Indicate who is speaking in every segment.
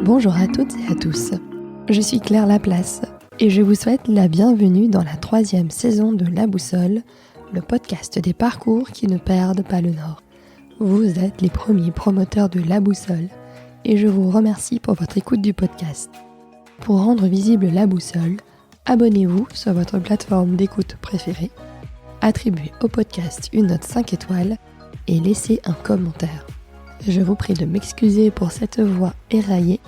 Speaker 1: Bonjour à toutes et à tous, je suis Claire Laplace et je vous souhaite la bienvenue dans la 3e saison de La Boussole, le podcast des parcours qui ne perdent pas le nord. Vous êtes les premiers promoteurs de La Boussole et je vous remercie pour votre écoute du podcast. Pour rendre visible La Boussole, abonnez-vous sur votre plateforme d'écoute préférée, attribuez au podcast une note 5 étoiles et laissez un commentaire. Je vous prie de m'excuser pour cette voix éraillée.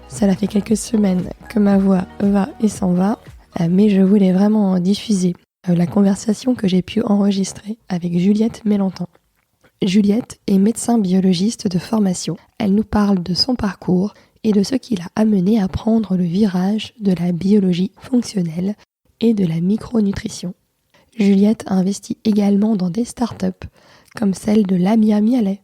Speaker 1: Cela fait quelques semaines que ma voix va et s'en va, mais je voulais vraiment diffuser la conversation que j'ai pu enregistrer avec Juliette Mélentan. Juliette est médecin biologiste de formation. Elle nous parle de son parcours et de ce qui l'a amené à prendre le virage de la biologie fonctionnelle et de la micronutrition. Juliette a investi également dans des startups comme celle de Lamia Mialet,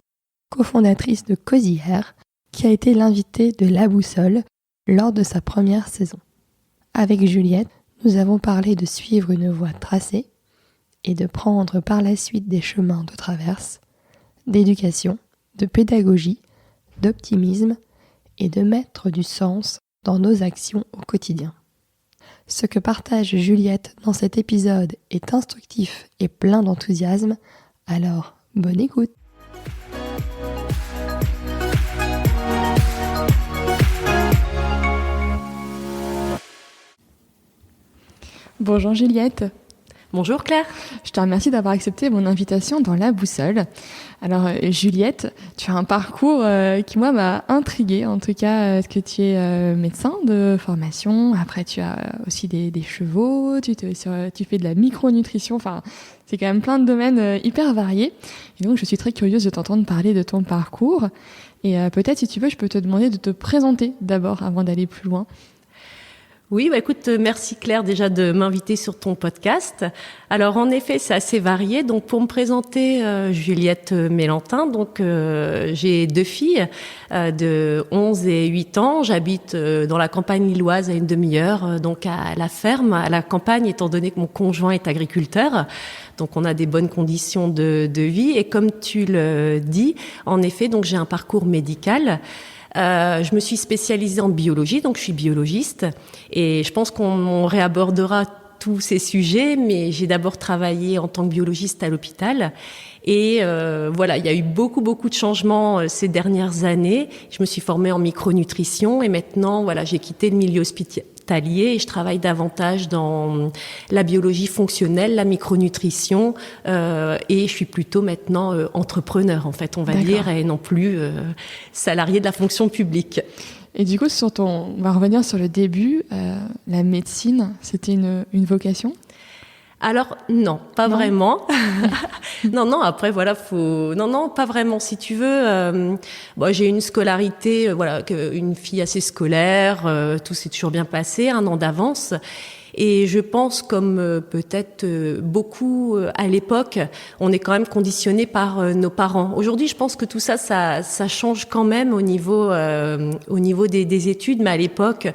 Speaker 1: cofondatrice de Cosière, qui a été l'invitée de La Boussole lors de sa première saison. Avec Juliette, nous avons parlé de suivre une voie tracée et de prendre par la suite des chemins de traverse, d'éducation, de pédagogie, d'optimisme et de mettre du sens dans nos actions au quotidien. Ce que partage Juliette dans cet épisode est instructif et plein d'enthousiasme, alors bonne écoute! Bonjour Juliette.
Speaker 2: Bonjour Claire.
Speaker 1: Je te remercie d'avoir accepté mon invitation dans La Boussole. Alors Juliette, tu as un parcours qui moi m'a intriguée. En tout cas, est-ce que tu es médecin de formation? Après tu as aussi des chevaux, tu fais de la micronutrition. Enfin, c'est quand même plein de domaines hyper variés. Et donc je suis très curieuse de t'entendre parler de ton parcours. Et peut-être si tu veux, je peux te demander de te présenter d'abord avant d'aller plus loin.
Speaker 2: Oui, écoute, merci Claire déjà de m'inviter sur ton podcast. Alors en effet, c'est assez varié. Donc pour me présenter, Juliette Mélentin, donc j'ai 2 filles de 11 et 8 ans. J'habite dans la campagne lilloise à une demi-heure, donc à la ferme, à la campagne, étant donné que mon conjoint est agriculteur. Donc on a des bonnes conditions de vie. Et comme tu le dis, en effet, donc j'ai un parcours médical. Je me suis spécialisée en biologie, donc je suis biologiste et je pense qu'on réabordera tous ces sujets, mais j'ai d'abord travaillé en tant que biologiste à l'hôpital et voilà, il y a eu beaucoup de changements ces dernières années. Je me suis formée en micronutrition et maintenant voilà, j'ai quitté le milieu hospitalier et je travaille davantage dans la biologie fonctionnelle, la micronutrition et je suis plutôt maintenant entrepreneur en fait, on va dire, et non plus salarié de la fonction publique.
Speaker 1: Et du coup, on va revenir sur le début, la médecine, c'était une vocation ?
Speaker 2: Alors non, pas vraiment. non. Après voilà, non, pas vraiment. Si tu veux, j'ai une scolarité, une fille assez scolaire. Tout s'est toujours bien passé, 1 an d'avance. Et je pense, comme peut-être beaucoup à l'époque, on est quand même conditionné par nos parents. Aujourd'hui, je pense que tout ça change quand même au niveau des études, mais à l'époque,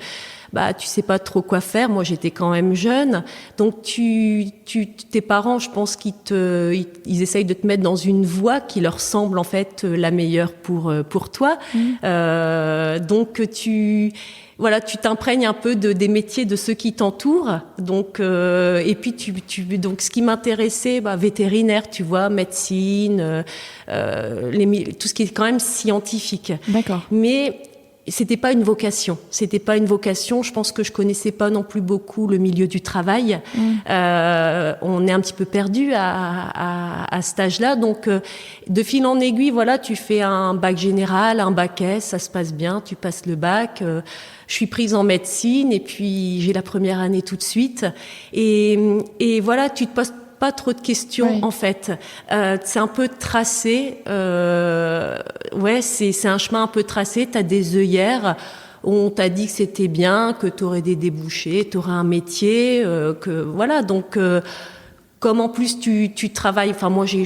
Speaker 2: tu sais pas trop quoi faire. Moi, j'étais quand même jeune, donc tes parents, je pense ils essayent de te mettre dans une voie qui leur semble en fait la meilleure pour toi. Donc tu t'imprègnes un peu des métiers de ceux qui t'entourent. Donc et puis donc ce qui m'intéressait, vétérinaire, tu vois, médecine, tout ce qui est quand même scientifique.
Speaker 1: D'accord.
Speaker 2: Mais c'était pas une vocation. Je pense que je connaissais pas non plus beaucoup le milieu du travail. On est un petit peu perdu à cet âge-là. Donc, de fil en aiguille, voilà, tu fais un bac général, un bac S, ça se passe bien, tu passes le bac. Je suis prise en médecine et puis j'ai la première année tout de suite. Et voilà, tu te poses pas trop de questions, en fait. C'est un peu tracé. C'est un chemin un peu tracé. T'as des œillères. On t'a dit que c'était bien, que t'aurais des débouchés, t'aurais un métier, que voilà. Donc, comme en plus tu travailles. Enfin, moi, je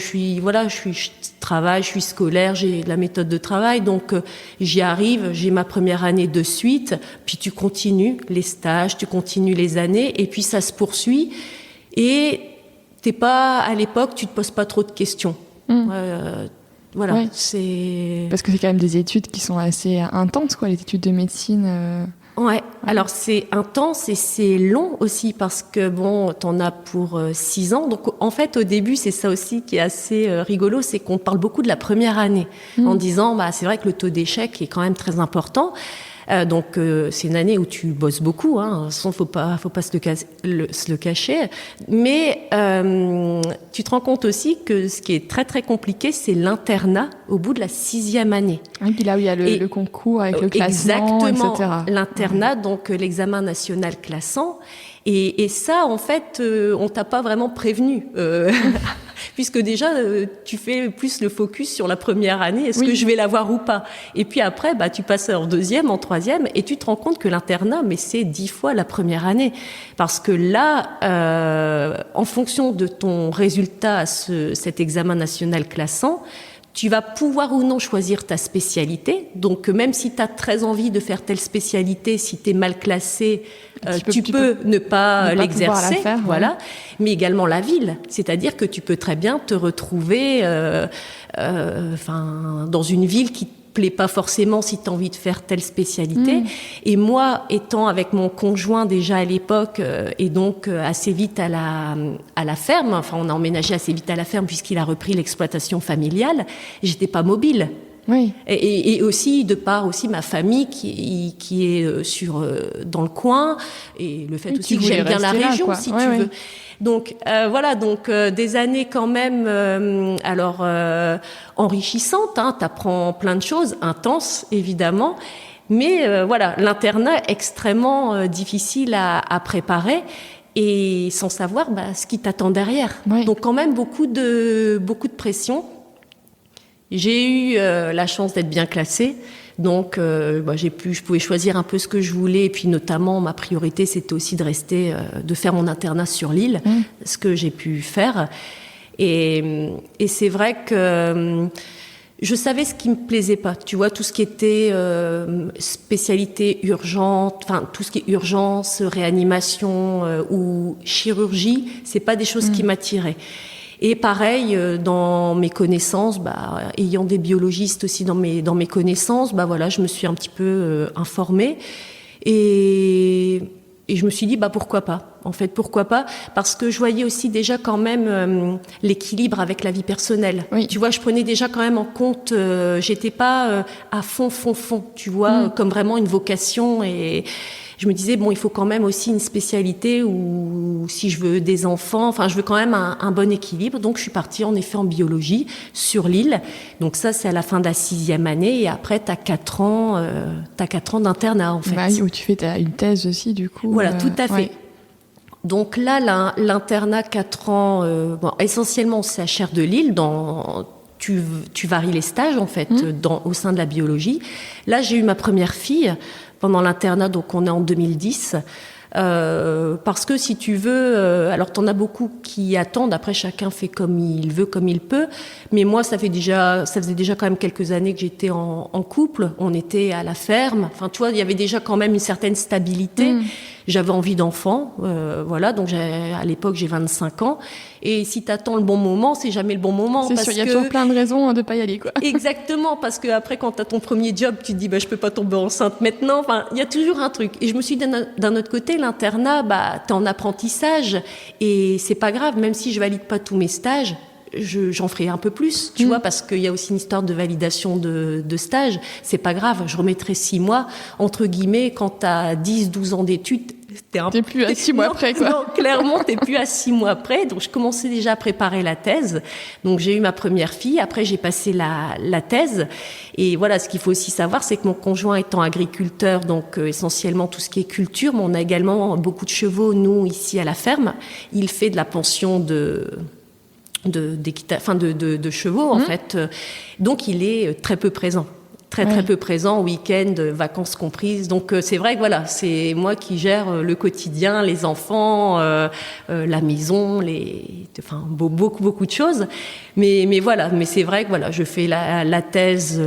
Speaker 2: travaille, je suis scolaire, j'ai de la méthode de travail, donc j'y arrive. J'ai ma première année de suite. Puis tu continues les stages, tu continues les années, et puis ça se poursuit. Et à l'époque, tu te poses pas trop de questions. Voilà,
Speaker 3: Ouais.
Speaker 2: c'est...
Speaker 3: Parce que c'est quand même des études qui sont assez intenses, quoi, les études de médecine.
Speaker 2: Ouais, alors c'est intense et c'est long aussi parce que bon, t'en as pour 6 ans. Donc en fait, au début, c'est ça aussi qui est assez rigolo, c'est qu'on parle beaucoup de la première année en disant, bah c'est vrai que le taux d'échec est quand même très important. Donc c'est une année où tu bosses beaucoup, hein. Faut pas se le cacher. Mais tu te rends compte aussi que ce qui est très très compliqué, c'est l'internat au bout de la 6e année.
Speaker 3: Et puis là où il y a le concours avec le classement,
Speaker 2: exactement,
Speaker 3: etc.
Speaker 2: l'internat, donc l'examen national classant. Et ça, en fait, on t'a pas vraiment prévenu. Puisque déjà, tu fais plus le focus sur la première année, est-ce que je vais l'avoir ou pas? Et puis après, bah, tu passes en 2e, en 3e, et tu te rends compte que l'internat, mais c'est 10 fois la première année. Parce que là, en fonction de ton résultat à cet examen national classant, tu vas pouvoir ou non choisir ta spécialité. Donc, même si tu as très envie de faire telle spécialité, si tu es mal classé, tu peux ne pas l'exercer. Voilà. Mais également la ville. C'est-à-dire que tu peux très bien te retrouver dans une ville qui te plaît pas forcément si tu as envie de faire telle spécialité. Et moi, étant avec mon conjoint déjà à l'époque, et donc assez vite à la ferme, enfin on a emménagé assez vite à la ferme puisqu'il a repris l'exploitation familiale, j'étais pas mobile.
Speaker 3: Oui.
Speaker 2: Et aussi de par aussi ma famille qui est dans le coin, et le fait aussi que j'aime bien la région, là, si tu veux. Donc voilà, donc des années quand même enrichissantes, hein, t'apprends plein de choses, intenses évidemment, mais voilà, l'internat extrêmement difficile à préparer et sans savoir ce qui t'attend derrière.
Speaker 3: Oui.
Speaker 2: Donc quand même beaucoup de pression. J'ai eu la chance d'être bien classée. Donc, je pouvais choisir un peu ce que je voulais. Et puis, notamment, ma priorité, c'était aussi de rester, de faire mon internat sur l'île, ce que j'ai pu faire. Et c'est vrai que je savais ce qui me plaisait pas. Tu vois, tout ce qui était spécialité urgente, enfin, tout ce qui est urgence, réanimation ou chirurgie, c'est pas des choses qui m'attiraient. Et pareil, dans mes connaissances, ayant des biologistes aussi dans mes connaissances, voilà, je me suis un petit peu informée et je me suis dit pourquoi pas. En fait, pourquoi pas? Parce que je voyais aussi déjà quand même l'équilibre avec la vie personnelle.
Speaker 3: Oui.
Speaker 2: Tu vois, je prenais déjà quand même en compte, j'étais pas à fond, tu vois, comme vraiment une vocation. Et je me disais, il faut quand même aussi une spécialité où si je veux des enfants, enfin, je veux quand même un bon équilibre. Donc, je suis partie en effet en biologie sur l'île. Donc ça, c'est à la fin de la 6e année. Et après, t'as 4 ans d'internat, en fait.
Speaker 3: Où tu fais une thèse aussi, du coup.
Speaker 2: Voilà, tout à fait.
Speaker 3: Ouais.
Speaker 2: Donc là, l'internat 4 ans, essentiellement, c'est à Chaire de l'Île, tu varies les stages, en fait, au sein de la biologie. Là, j'ai eu ma première fille pendant l'internat, donc on est en 2010. Parce que si tu veux, alors t'en as beaucoup qui attendent, après chacun fait comme il veut, comme il peut, mais moi ça faisait déjà quand même quelques années que j'étais en couple, on était à la ferme, enfin tu vois, il y avait déjà quand même une certaine stabilité, j'avais envie d'enfant, voilà, donc à l'époque j'ai 25 ans, et si t'attends le bon moment, c'est jamais le bon moment.
Speaker 3: C'est sûr, il y a toujours plein de raisons de pas y aller, quoi.
Speaker 2: Exactement, parce que après quand t'as ton premier job, tu te dis je peux pas tomber enceinte maintenant, enfin il y a toujours un truc, et je me suis dit d'un autre côté, l'internat, t'es en apprentissage et c'est pas grave, même si je valide pas tous mes stages, j'en ferai un peu plus, tu vois, parce qu'il y a aussi une histoire de validation de stage. C'est pas grave, je remettrai 6 mois, entre guillemets, quand t'as 10-12 ans d'études,
Speaker 3: t'es plus à 6 mois près, quoi.
Speaker 2: Non, clairement, t'es plus à 6 mois près. Donc, je commençais déjà à préparer la thèse. Donc, j'ai eu ma première fille. Après, j'ai passé la thèse. Et voilà, ce qu'il faut aussi savoir, c'est que mon conjoint étant agriculteur, donc essentiellement tout ce qui est culture, mais on a également beaucoup de chevaux, nous, ici à la ferme. Il fait de la pension de chevaux, en fait. Donc, il est très peu présent. Très peu présent, week-end, vacances comprises. Donc c'est vrai que voilà, c'est moi qui gère le quotidien, les enfants, la maison, beaucoup de choses. Mais voilà, mais c'est vrai que voilà, je fais la thèse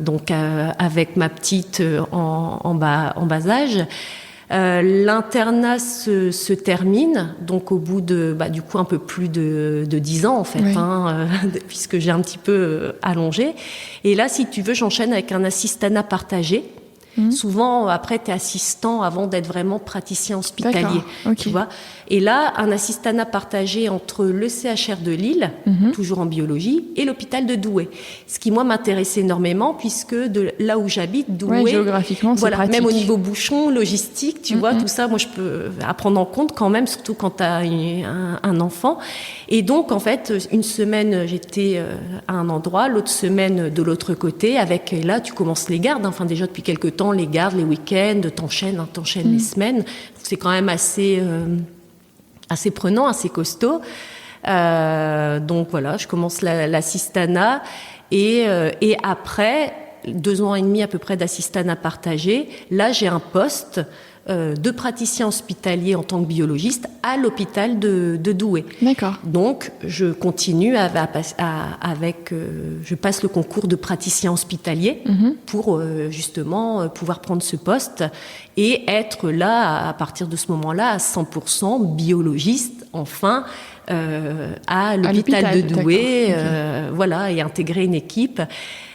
Speaker 2: donc avec ma petite en bas âge. L'internat se termine, donc au bout de, du coup, un peu plus de 10 ans, en fait,
Speaker 3: Oui.
Speaker 2: puisque j'ai un petit peu allongé. Et là, si tu veux, j'enchaîne avec un assistanat partagé. Souvent, après, tu es assistant avant d'être vraiment praticien hospitalier.
Speaker 3: D'accord, ok.
Speaker 2: Tu vois. Et là, un assistanat partagé entre le CHR de Lille, toujours en biologie, et l'hôpital de Douai. Ce qui, moi, m'intéressait énormément, puisque de là où j'habite, Douai,
Speaker 3: Ouais, géographiquement, c'est pratique.
Speaker 2: même au niveau bouchon, logistique, tu vois, tout ça, moi, je peux prendre en compte quand même, surtout quand tu as un enfant. Et donc, en fait, une semaine, j'étais à un endroit, l'autre semaine de l'autre côté, avec, et là, tu commences les gardes, enfin, déjà depuis quelques temps, les gardes, les week-ends, t'enchaînes les semaines. C'est quand même assez prenant, assez costaud. Donc voilà, je commence l'assistanat et après 2 ans et demi à peu près d'assistanat partagé, là j'ai un poste de praticien hospitalier en tant que biologiste à l'hôpital de Douai.
Speaker 3: D'accord.
Speaker 2: Donc, je continue je passe le concours de praticien hospitalier pour justement pouvoir prendre ce poste et être là, à partir de ce moment-là, à 100% biologiste, enfin, à l'hôpital de Douai, voilà, et intégrer une équipe.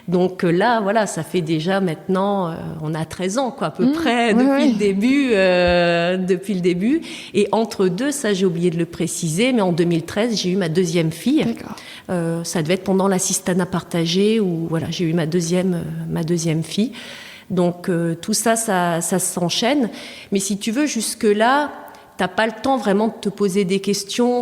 Speaker 2: Donc là, voilà, ça fait déjà maintenant, on a 13 ans, quoi, à peu près, depuis le début. Et entre deux, ça, j'ai oublié de le préciser, mais en 2013, j'ai eu ma deuxième fille.
Speaker 3: D'accord.
Speaker 2: Ça devait être pendant l'assistanat partagé où, voilà, j'ai eu ma deuxième fille. Donc tout ça s'enchaîne. Mais si tu veux, jusque-là, t'as pas le temps vraiment de te poser des questions.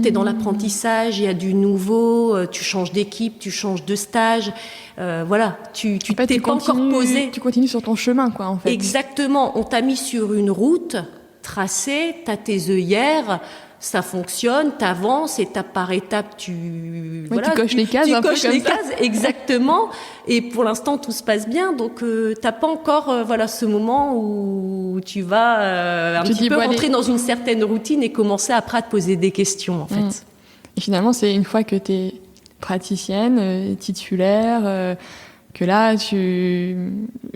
Speaker 2: T'es dans l'apprentissage, il y a du nouveau, tu changes d'équipe, tu changes de stage. Voilà, tu t'es pas encore posé.
Speaker 3: Tu continues sur ton chemin, quoi, en fait.
Speaker 2: Exactement. On t'a mis sur une route tracée, t'as tes œillères. Ça fonctionne, t'avances, étape par étape, tu
Speaker 3: coches les cases,
Speaker 2: tu
Speaker 3: un peu
Speaker 2: coches
Speaker 3: comme
Speaker 2: les
Speaker 3: ça.
Speaker 2: cases, exactement. Et pour l'instant, tout se passe bien. Donc, t'as pas encore, ce moment où tu vas un petit peu rentrer dans une certaine routine et commencer après à te poser des questions, en fait.
Speaker 3: Et finalement, c'est une fois que t'es praticienne, titulaire, que là, il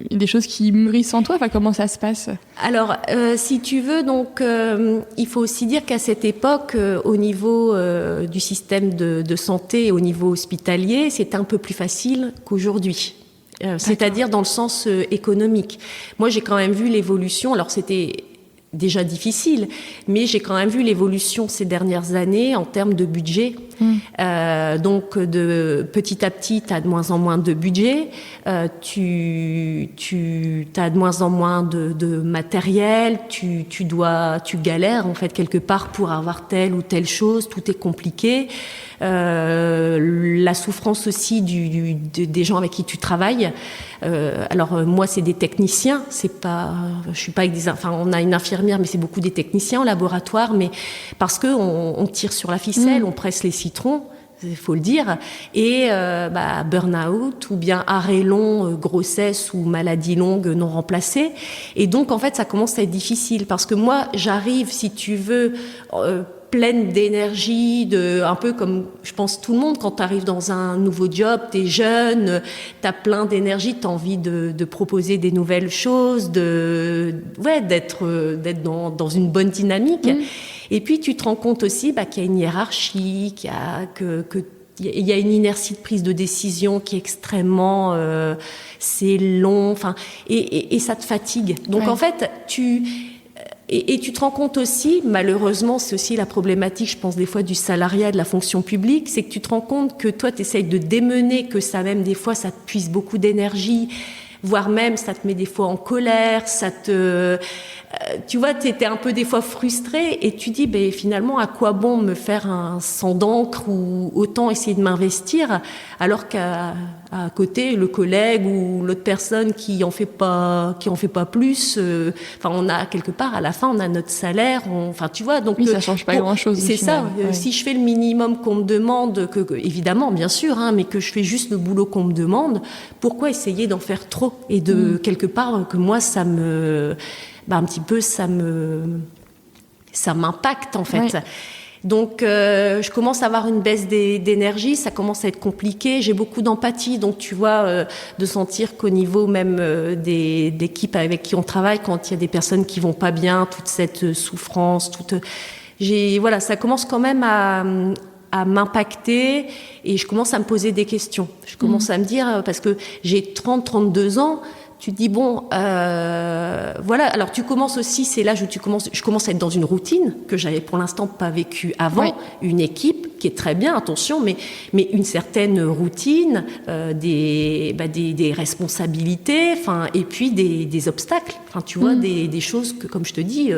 Speaker 3: y a des choses qui mûrissent en toi. Enfin, comment ça se passe ?
Speaker 2: Alors, si tu veux, donc, il faut aussi dire qu'à cette époque, au niveau du système de santé, au niveau hospitalier, c'était un peu plus facile qu'aujourd'hui. C'est-à-dire dans le sens économique. Moi, j'ai quand même vu l'évolution. Alors, c'était déjà difficile, mais j'ai quand même vu l'évolution ces dernières années en termes de budget. Donc, de petit à petit, tu as de moins en moins de budget, tu as de moins en moins de matériel, tu galères en fait quelque part pour avoir telle ou telle chose, tout est compliqué. La souffrance aussi des gens avec qui tu travailles. Alors moi, c'est des techniciens. Je suis pas avec on a une infirmière, mais c'est beaucoup des techniciens en laboratoire. Mais parce que on tire sur la ficelle, on presse les citrons. Il faut le dire, et burn-out ou bien arrêt long, grossesse ou maladie longue non remplacée. Et donc en fait ça commence à être difficile parce que moi j'arrive, si tu veux, pleine d'énergie, un peu comme je pense tout le monde quand tu arrives dans un nouveau job, t'es jeune, t'as plein d'énergie, t'as envie de proposer des nouvelles choses, d'être dans une bonne dynamique. Et puis tu te rends compte aussi qu'il y a une hiérarchie, qu'il y a une inertie de prise de décision qui est extrêmement, c'est long, et ça te fatigue. Donc en fait, tu te rends compte aussi, malheureusement, c'est aussi la problématique, je pense, des fois du salariat, de la fonction publique, c'est que tu te rends compte que toi, tu essayes de démener, que ça même, des fois, ça te puise beaucoup d'énergie, voire même, ça te met des fois en colère, tu vois, t'étais un peu des fois frustré et tu dis, finalement, à quoi bon me faire un sang d'encre ou autant essayer de m'investir alors qu'à côté, le collègue ou l'autre personne qui en fait pas plus, on a quelque part, à la fin, on a notre salaire, tu vois, donc.
Speaker 3: Oui, ça change pas grand-chose.
Speaker 2: C'est ça. Si je fais le minimum qu'on me demande, évidemment, bien sûr, mais que je fais juste le boulot qu'on me demande, pourquoi essayer d'en faire trop? Et quelque part, que moi, ça me, un petit peu, ça m'impacte, en fait. Donc, je commence à avoir une baisse d'énergie, ça commence à être compliqué. J'ai beaucoup d'empathie, donc tu vois, de sentir qu'au niveau même des équipes avec qui on travaille, quand il y a des personnes qui vont pas bien, toute cette souffrance, voilà, ça commence quand même à m'impacter et je commence à me poser des questions. Je commence à me dire, parce que j'ai 32 ans, tu te dis bon, voilà. Alors tu commences aussi, c'est l'âge où je commence à être dans une routine que j'avais pour l'instant pas vécue avant. Oui. Une équipe qui est très bien, attention, mais une certaine routine, des responsabilités, enfin, et puis des obstacles. Enfin, tu vois, des choses que, comme je te dis.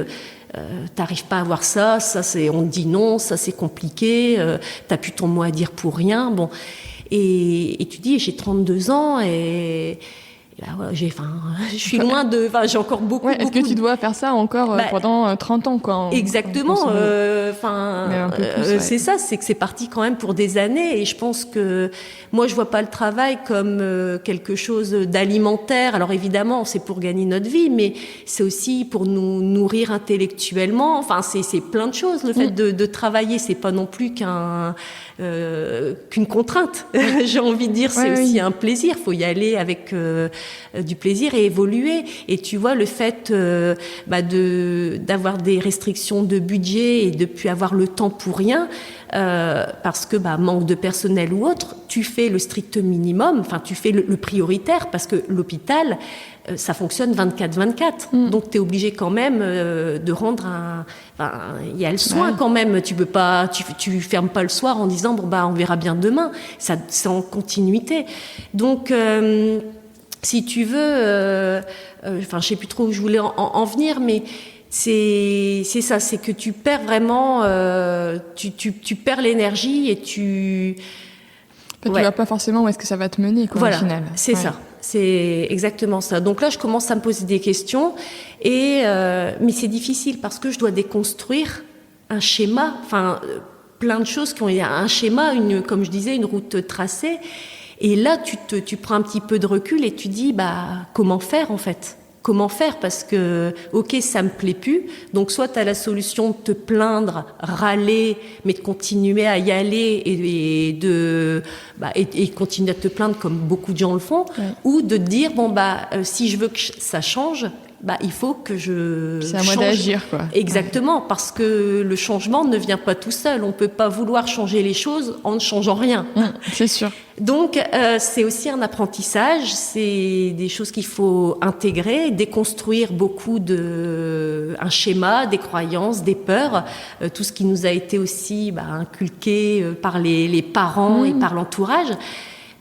Speaker 2: T'arrives pas à voir ça on te dit non, ça c'est compliqué, t'as plus ton mot à dire pour rien, bon. Et tu dis, j'ai 32 ans et là, voilà, je suis loin j'ai encore beaucoup.
Speaker 3: Est-ce que tu dois faire ça encore pendant 30 ans, quoi?
Speaker 2: Exactement. C'est ça, c'est que c'est parti quand même pour des années. Et je pense que moi, je vois pas le travail comme quelque chose d'alimentaire. Alors évidemment, c'est pour gagner notre vie, mais c'est aussi pour nous nourrir intellectuellement. Enfin, c'est plein de choses. Le fait de travailler, c'est pas non plus qu'une contrainte. J'ai envie de dire, c'est aussi un plaisir. Faut y aller avec du plaisir et évoluer. Et tu vois, le fait d'avoir des restrictions de budget et de plus avoir le temps pour rien, parce que manque de personnel ou autre, tu fais le strict minimum, enfin tu fais le prioritaire, parce que l'hôpital, ça fonctionne 24/24. Donc tu es obligé quand même de rendre il y a le soin quand même. Tu peux pas, tu fermes pas le soir en disant on verra bien demain. C'est en continuité. Donc si tu veux, je sais plus trop où je voulais en venir, mais c'est ça, c'est que tu perds vraiment, tu perds l'énergie et tu
Speaker 3: vois pas forcément où est-ce que ça va te mener, quoi,
Speaker 2: voilà,
Speaker 3: au final.
Speaker 2: C'est ça. C'est exactement ça. Donc là, je commence à me poser des questions mais c'est difficile parce que je dois déconstruire un schéma, plein de choses qui ont un schéma, comme je disais, une route tracée. Et là, tu prends un petit peu de recul et tu dis, comment faire en fait ? Comment faire ? Parce que, ok, ça me plaît plus. Donc, soit tu as la solution de te plaindre, râler, mais de continuer à y aller et continuer à te plaindre comme beaucoup de gens le font, ou de te dire, si je veux que ça change, il faut que je
Speaker 3: C'est à moi d'agir, quoi.
Speaker 2: Exactement, parce que le changement ne vient pas tout seul. On peut pas vouloir changer les choses en ne changeant rien.
Speaker 3: C'est sûr.
Speaker 2: Donc, c'est aussi un apprentissage. C'est des choses qu'il faut intégrer, déconstruire beaucoup un schéma, des croyances, des peurs, tout ce qui nous a été aussi inculqué par les parents et par l'entourage.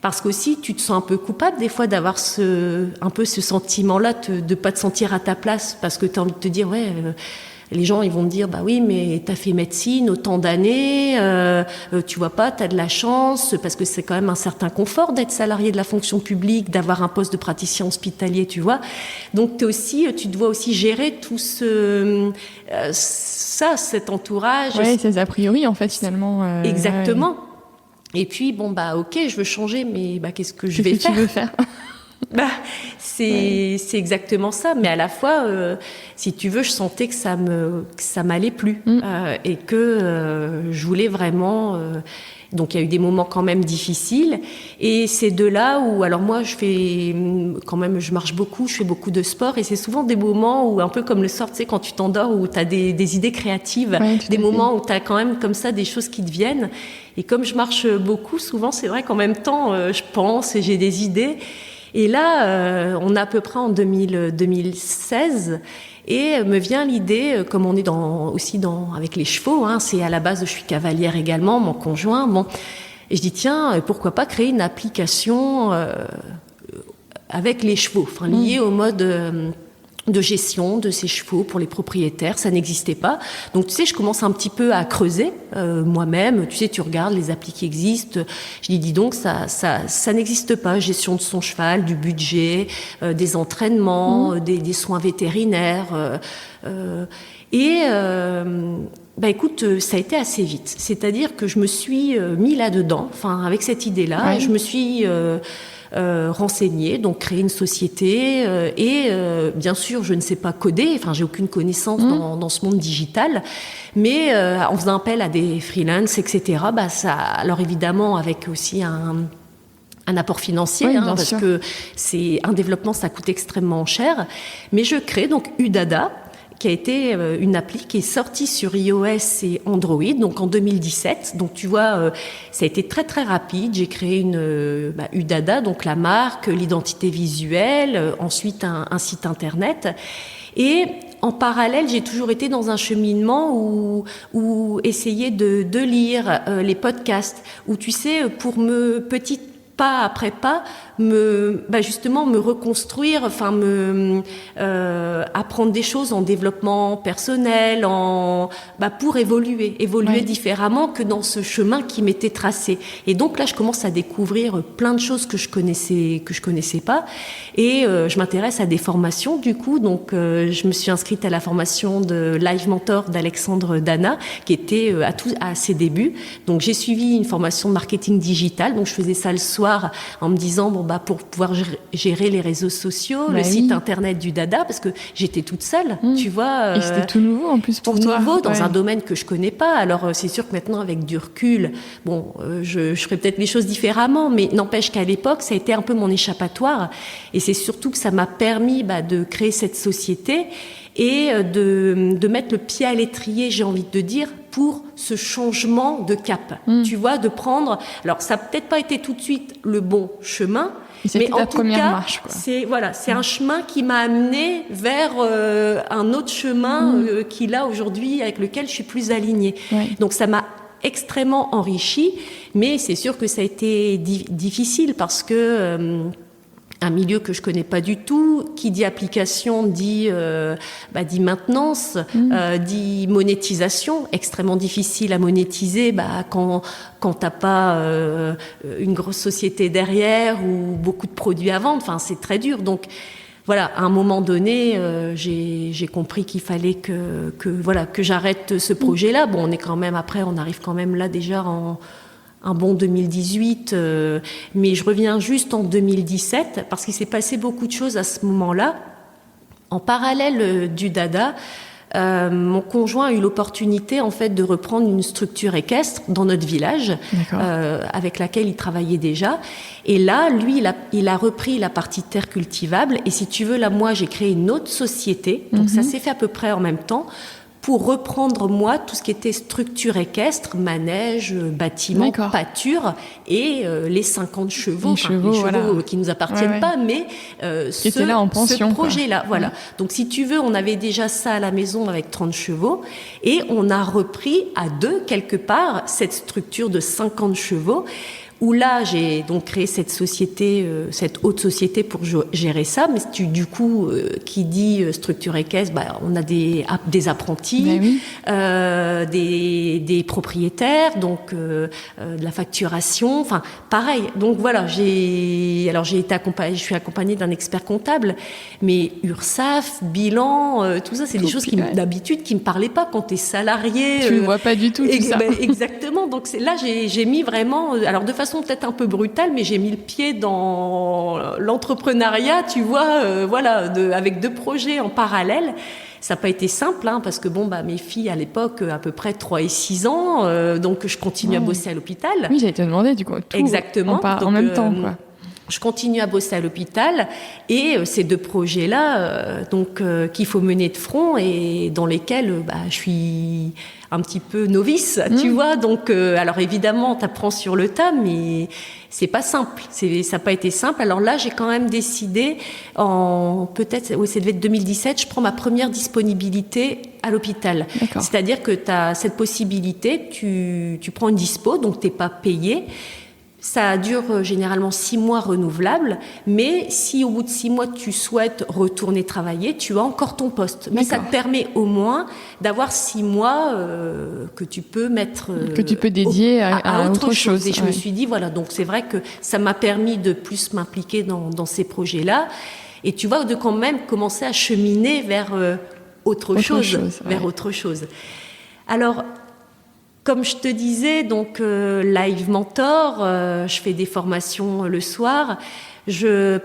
Speaker 2: Parce qu'aussi, tu te sens un peu coupable des fois d'avoir un peu ce sentiment-là, de pas te sentir à ta place, parce que tu as envie de te dire, les gens ils vont te dire, oui, mais t'as fait médecine autant d'années, tu vois pas, t'as de la chance, parce que c'est quand même un certain confort d'être salarié de la fonction publique, d'avoir un poste de praticien hospitalier, tu vois. Donc tu dois aussi gérer tout cet entourage.
Speaker 3: Oui, ces a priori en fait finalement.
Speaker 2: Exactement. Et puis, ok, je veux changer, mais qu'est-ce que je vais faire ?
Speaker 3: Qu'est-ce que tu veux faire ?
Speaker 2: C'est exactement ça. Mais à la fois, si tu veux, je sentais que ça m'allait plus. Et que je voulais vraiment... donc, il y a eu des moments quand même difficiles. Et c'est de là où... Alors moi, je marche beaucoup, je fais beaucoup de sport. Et c'est souvent des moments où, un peu comme le soir, tu sais, quand tu t'endors, où tu as des idées créatives. Des moments où tu as quand même comme ça des choses qui te viennent. Et comme je marche beaucoup, souvent, c'est vrai qu'en même temps, je pense et j'ai des idées. Et là, on est à peu près en 2016 et me vient l'idée, comme on est avec les chevaux, c'est à la base, je suis cavalière également, mon conjoint, et je dis tiens, pourquoi pas créer une application avec les chevaux, liée au mode de gestion de ces chevaux pour les propriétaires, ça n'existait pas. Donc tu sais, je commence un petit peu à creuser moi-même. Tu sais, tu regardes les applis qui existent. Je dis donc ça n'existe pas. Gestion de son cheval, du budget, des entraînements, des soins vétérinaires. Écoute, ça a été assez vite. C'est-à-dire que je me suis mis là-dedans, avec cette idée-là. Ouais. Je me suis renseigner, donc créer une société et bien sûr je ne sais pas coder, enfin j'ai aucune connaissance dans ce monde digital, mais en faisant appel à des freelances, etc. Ça, alors évidemment avec aussi un apport financier, parce sûr. Que c'est un développement, ça coûte extrêmement cher, mais je crée donc Udada, qui a été une appli qui est sortie sur iOS et Android, donc en 2017. Donc tu vois, ça a été très très rapide. J'ai créé Udada, donc la marque, l'identité visuelle, ensuite un site internet. Et en parallèle, j'ai toujours été dans un cheminement où essayer de lire les podcasts, où tu sais, pour pas après pas, justement me reconstruire, apprendre des choses en développement personnel, pour évoluer différemment que dans ce chemin qui m'était tracé. Et donc là, je commence à découvrir plein de choses que je connaissais pas, et je m'intéresse à des formations du coup. Donc je me suis inscrite à la formation de Live Mentor d'Alexandre Dana, qui était à ses débuts. Donc j'ai suivi une formation de marketing digital. Donc je faisais ça le soir en me disant pour pouvoir gérer les réseaux sociaux, le site internet d'Udada, parce que j'étais toute seule, tu vois.
Speaker 3: Et c'était tout nouveau en plus pour toi.
Speaker 2: Tout nouveau dans un domaine que je connais pas. Alors c'est sûr que maintenant avec du recul, je ferais peut-être les choses différemment, mais n'empêche qu'à l'époque ça a été un peu mon échappatoire, et c'est surtout que ça m'a permis de créer cette société et de mettre le pied à l'étrier, j'ai envie de dire, pour ce changement de cap. Tu vois, de prendre... Alors, ça n'a peut-être pas été tout de suite le bon chemin, mais en tout cas, marche, quoi. C'est un chemin qui m'a amené vers un autre chemin qui, là, aujourd'hui, avec lequel je suis plus alignée. Ouais. Donc, ça m'a extrêmement enrichie, mais c'est sûr que ça a été difficile parce que... un milieu que je connais pas du tout, qui dit application dit maintenance, dit monétisation, extrêmement difficile à monétiser quand t'as pas une grosse société derrière ou beaucoup de produits à vendre. Enfin, c'est très dur. Donc voilà, à un moment donné, j'ai compris qu'il fallait que j'arrête ce projet-là. Bon, on arrive quand même là déjà en un bon 2018, mais je reviens juste en 2017 parce qu'il s'est passé beaucoup de choses à ce moment-là. En parallèle d'Udada, mon conjoint a eu l'opportunité en fait de reprendre une structure équestre dans notre village, avec laquelle il travaillait déjà. Et là, lui, il a repris la partie terre cultivable. Et si tu veux, là, moi, j'ai créé une autre société. Donc ça s'est fait à peu près en même temps, pour reprendre, moi, tout ce qui était structure équestre, manège, bâtiment, pâture, et les 50 chevaux, qui ne nous appartiennent pas, mais ce projet-là. Voilà. Donc, si tu veux, on avait déjà ça à la maison avec 30 chevaux, et on a repris à deux, quelque part, cette structure de 50 chevaux, où là, j'ai donc créé cette société, cette haute société pour gérer ça. Mais du coup, qui dit structure équestre, on a des apprentis, des propriétaires, donc de la facturation. Enfin, pareil. Donc voilà, je suis accompagnée d'un expert comptable, mais URSSAF, bilan, tout ça, c'est des choses d'habitude qui me parlaient pas quand t'es salarié.
Speaker 3: Tu le vois pas du tout, tout ça.
Speaker 2: Exactement. Donc là, j'ai mis vraiment, alors de façon peut-être un peu brutale, mais j'ai mis le pied dans l'entrepreneuriat, tu vois, avec deux projets en parallèle. Ça n'a pas été simple, parce que mes filles à l'époque, à peu près 3 et 6 ans, donc je continue à bosser à l'hôpital.
Speaker 3: Oui, j'allais te demander du coup.
Speaker 2: Exactement.
Speaker 3: En même temps, quoi.
Speaker 2: Je continue à bosser à l'hôpital et ces deux projets-là, qu'il faut mener de front et dans lesquels je suis un petit peu novice, tu vois. Donc, alors évidemment, t'apprends sur le tas, mais c'est pas simple. Ça n'a pas été simple. Alors là, j'ai quand même décidé ça devait être 2017, je prends ma première disponibilité à l'hôpital. C'est-à-dire que t'as cette possibilité, tu prends une dispo, donc t'es pas payé. Ça dure généralement 6 mois renouvelables, mais si au bout de 6 mois tu souhaites retourner travailler, tu as encore ton poste. Mais ça te permet au moins d'avoir 6 mois que tu peux mettre...
Speaker 3: que tu peux dédier à autre chose.
Speaker 2: Et je me suis dit, voilà, donc c'est vrai que ça m'a permis de plus m'impliquer dans ces projets-là. Et tu vois, de quand même commencer à cheminer vers autre chose. Alors... Comme je te disais, donc Live Mentor, je fais des formations le soir.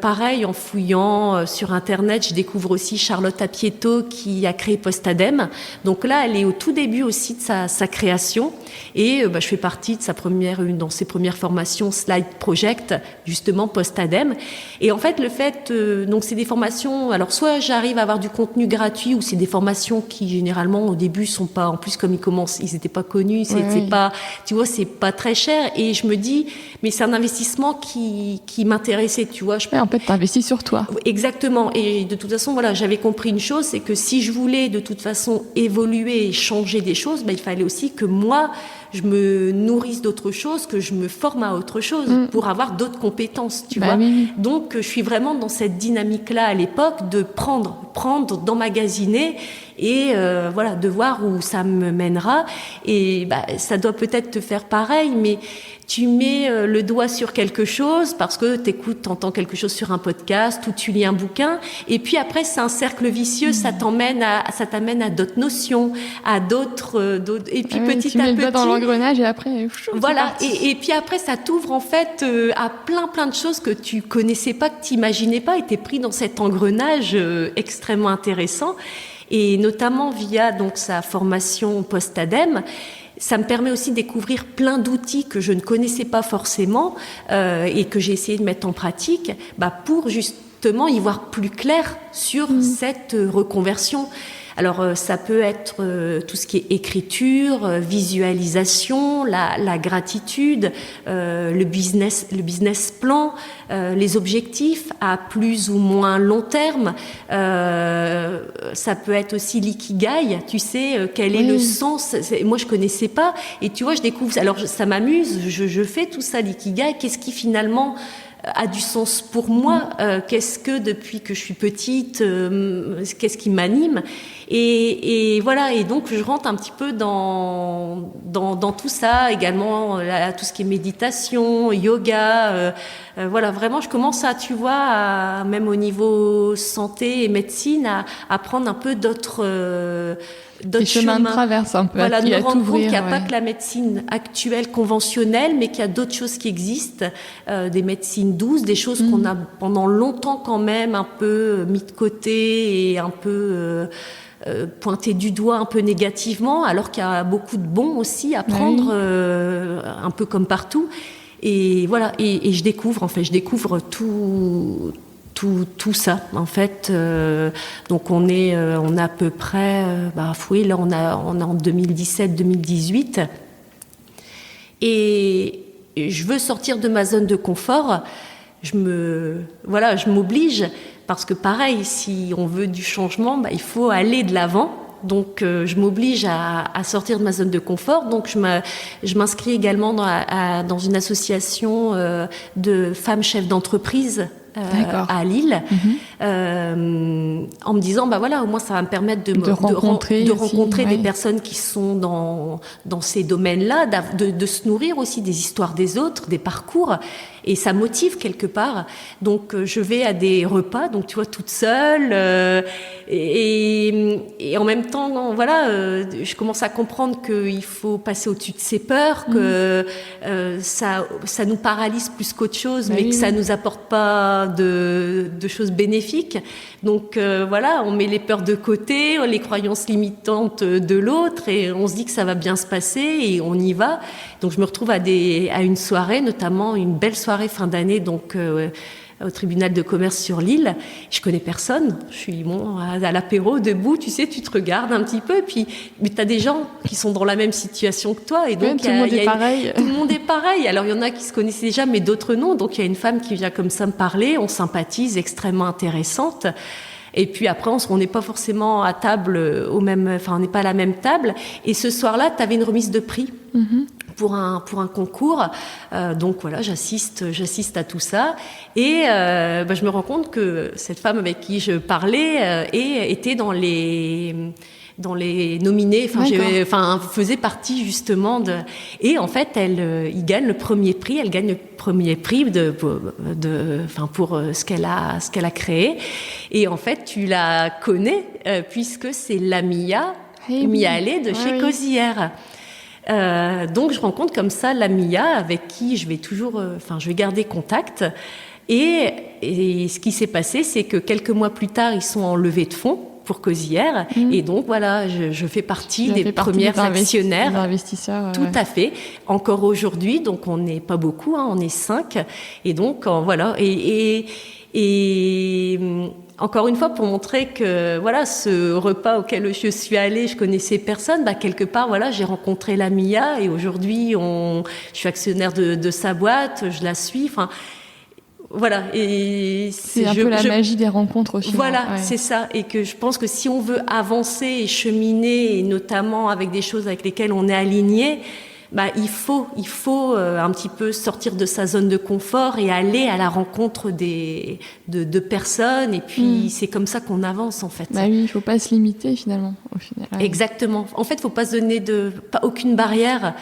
Speaker 2: Pareil, en fouillant sur Internet, je découvre aussi Charlotte Apieto qui a créé Postadem. Donc là, elle est au tout début aussi de sa création. Et je fais partie de dans ses premières formations Slide Project, justement Postadem. Et en fait, donc c'est des formations. Alors soit j'arrive à avoir du contenu gratuit, ou c'est des formations qui généralement au début sont pas. En plus, comme ils étaient pas connus, c'est pas. Tu vois, c'est pas très cher. Et je me dis, mais c'est un investissement qui m'intéressait. Tu vois,
Speaker 3: en fait, t'investis sur toi.
Speaker 2: Exactement. Et de toute façon, voilà, j'avais compris une chose, c'est que si je voulais de toute façon évoluer et changer des choses, il fallait aussi que moi, je me nourrisse d'autres choses, que je me forme à autre chose pour avoir d'autres compétences, tu vois.
Speaker 3: Oui.
Speaker 2: Donc, je suis vraiment dans cette dynamique-là à l'époque de prendre, d'emmagasiner et de voir où ça me mènera. Et ça doit peut-être te faire pareil, mais tu mets le doigt sur quelque chose parce que t'entends quelque chose sur un podcast ou tu lis un bouquin, et puis après c'est un cercle vicieux, ça t'amène à d'autres notions, à d'autres, et puis petit
Speaker 3: tu mets
Speaker 2: à
Speaker 3: le
Speaker 2: petit
Speaker 3: doigt dans l'engrenage et après
Speaker 2: voilà, et puis après ça t'ouvre en fait à plein de choses que tu connaissais pas, que tu imaginais pas, et t'es pris dans cet engrenage extrêmement intéressant. Et notamment via donc sa formation Postadem, ça me permet aussi de découvrir plein d'outils que je ne connaissais pas forcément et que j'ai essayé de mettre en pratique pour justement y voir plus clair sur cette reconversion. Alors ça peut être tout ce qui est écriture, visualisation, la gratitude, le business plan, les objectifs à plus ou moins long terme. Ça peut être aussi l'ikigai, tu sais, quel est le sens. Moi je connaissais pas, et tu vois, je découvre. Alors ça m'amuse, je fais tout ça, l'ikigai. Qu'est-ce qui finalement a du sens pour moi, qu'est-ce que depuis que je suis petite, qu'est-ce qui m'anime, et voilà, et donc je rentre un petit peu dans tout ça également, tout ce qui est méditation, yoga, voilà, vraiment je commence à, tu vois, même au niveau santé et médecine, à prendre un peu d'autres
Speaker 3: chemins de traverse un peu.
Speaker 2: Voilà, de me rendre compte qu'il n'y a pas que la médecine actuelle, conventionnelle, mais qu'il y a d'autres choses qui existent, des médecines douces, des choses qu'on a pendant longtemps quand même un peu mis de côté et un peu pointé du doigt un peu négativement, alors qu'il y a beaucoup de bons aussi à prendre, un peu comme partout. Et voilà, et je découvre tout ça en fait. Donc on est à peu près là on est en 2017-2018, et je veux sortir de ma zone de confort. Je m'oblige, parce que pareil, si on veut du changement, il faut aller de l'avant. Donc je m'oblige à sortir de ma zone de confort. Donc je m'inscris également dans une association de femmes chefs d'entreprise à Lille, en me disant au moins ça va me permettre de rencontrer des personnes qui sont dans ces domaines-là, de se nourrir aussi des histoires des autres, des parcours, et ça motive quelque part. Donc je vais à des repas, donc tu vois, toute seule, et en même temps je commence à comprendre qu'il faut passer au-dessus de ses peurs, que ça nous paralyse plus qu'autre chose, mais que ça nous apporte pas de choses bénéfiques. Donc on met les peurs de côté, les croyances limitantes de l'autre, et on se dit que ça va bien se passer, et on y va. Donc je me retrouve à une soirée, notamment une belle soirée fin d'année, donc au tribunal de commerce sur Lille. Je connais personne, je suis à l'apéro, debout, tu sais, tu te regardes un petit peu, mais t'as des gens qui sont dans la même situation que toi, et donc
Speaker 3: tout le monde est pareil.
Speaker 2: Tout le monde est pareil. Alors il y en a qui se connaissaient déjà, mais d'autres non. Donc il y a une femme qui vient comme ça me parler, on sympathise, extrêmement intéressante. Et puis après, on n'est pas forcément à table on n'est pas à la même table. Et ce soir-là, tu avais une remise de prix pour un concours. Donc voilà, j'assiste à tout ça. Et je me rends compte que cette femme avec qui je parlais était dans les nominés, faisait partie justement et en fait il gagne le premier prix pour ce qu'elle a créé. Et en fait tu la connais puisque c'est Lamia Mialé de chez Cosière. Donc je rencontre comme ça Lamia, avec qui je vais toujours je vais garder contact. Et ce qui s'est passé, c'est que quelques mois plus tard, ils sont en levée de fonds pour Causière. Et donc, voilà, je fais partie des premières actionnaires.
Speaker 3: Des investisseurs.
Speaker 2: Tout à fait. Encore aujourd'hui, donc on n'est pas beaucoup, on est 5. Et donc, voilà. Et encore une fois, pour montrer que voilà, ce repas auquel je suis allée, je connaissais personne, quelque part, voilà, j'ai rencontré la Mia et aujourd'hui, je suis actionnaire de sa boîte, je la suis. Enfin, voilà. Et
Speaker 3: c'est un peu la magie des rencontres aussi.
Speaker 2: Voilà, c'est ça. Et que je pense que si on veut avancer et cheminer, et notamment avec des choses avec lesquelles on est aligné, il faut un petit peu sortir de sa zone de confort et aller à la rencontre de personnes. Et puis, c'est comme ça qu'on avance, en fait.
Speaker 3: Oui, il faut pas se limiter, finalement, au final.
Speaker 2: Exactement. En fait, il faut pas se donner aucune barrière.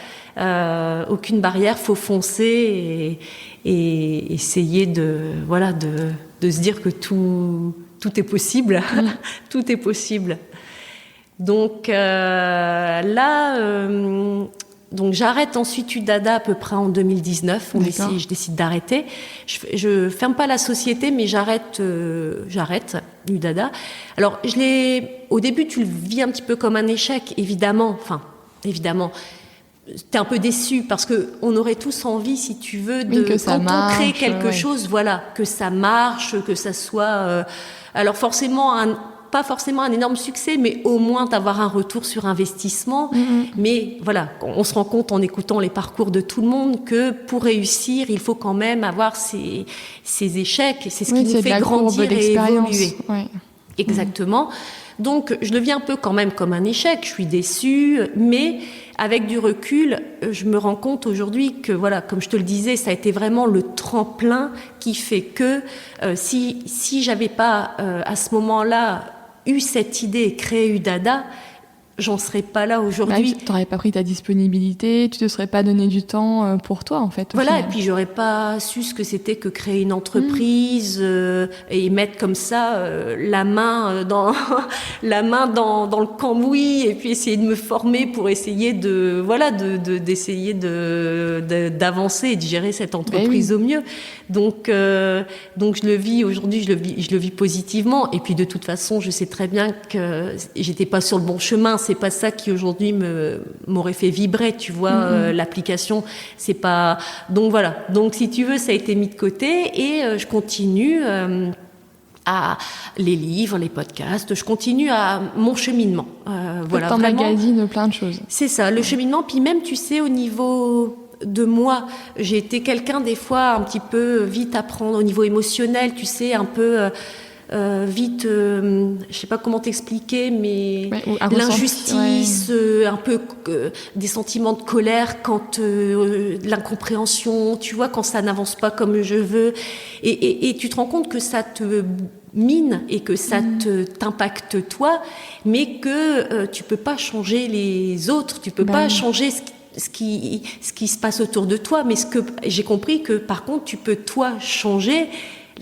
Speaker 2: Faut foncer et essayer de se dire que tout est possible. Tout est possible. Donc, donc j'arrête ensuite Udada à peu près en 2019. Je décide d'arrêter. Je ferme pas la société, mais j'arrête Udada. Alors au début tu le vis un petit peu comme un échec, évidemment. T'es un peu déçu parce que on aurait tous envie, si tu veux, on crée quelque chose, voilà, que ça marche, que ça soit. Alors forcément pas forcément un énorme succès, mais au moins d'avoir un retour sur investissement. Mais voilà, on se rend compte en écoutant les parcours de tout le monde que pour réussir, il faut quand même avoir ces échecs. C'est ce qui nous fait grandir et évoluer. Exactement. Donc, je le vis un peu quand même comme un échec. Je suis déçue, mais avec du recul, je me rends compte aujourd'hui que, voilà, comme je te le disais, ça a été vraiment le tremplin qui fait que si j'avais pas à ce moment-là eu cette idée et créé Udada, j'en serais pas là aujourd'hui.
Speaker 3: Tu n'aurais pas pris ta disponibilité, tu te serais pas donné du temps pour toi, en fait.
Speaker 2: Voilà, et puis j'aurais pas su ce que c'était que créer une entreprise et mettre comme ça la main dans le cambouis et puis essayer de me former pour essayer d'essayer d'avancer et de gérer cette entreprise au mieux. Donc je le vis aujourd'hui, je le vis positivement. Et puis de toute façon, je sais très bien que j'étais pas sur le bon chemin. C'est pas ça qui aujourd'hui m'aurait fait vibrer, tu vois. L'application, c'est pas. Donc voilà. Donc si tu veux, ça a été mis de côté et je continue à les livres, les podcasts. Je continue à mon cheminement.
Speaker 3: Voilà. T'emmagasines plein de choses.
Speaker 2: C'est ça, le cheminement. Puis même, tu sais, au niveau de moi, j'ai été quelqu'un des fois un petit peu vite à prendre au niveau émotionnel, tu sais, un peu vite, je sais pas comment t'expliquer, mais l'injustice, un peu des sentiments de colère quand l'incompréhension, tu vois, quand ça n'avance pas comme je veux, et tu te rends compte que ça te mine et que ça t'impacte toi, mais que tu peux pas changer les autres, tu peux pas changer ce qui se passe autour de toi, mais ce que j'ai compris que par contre tu peux toi changer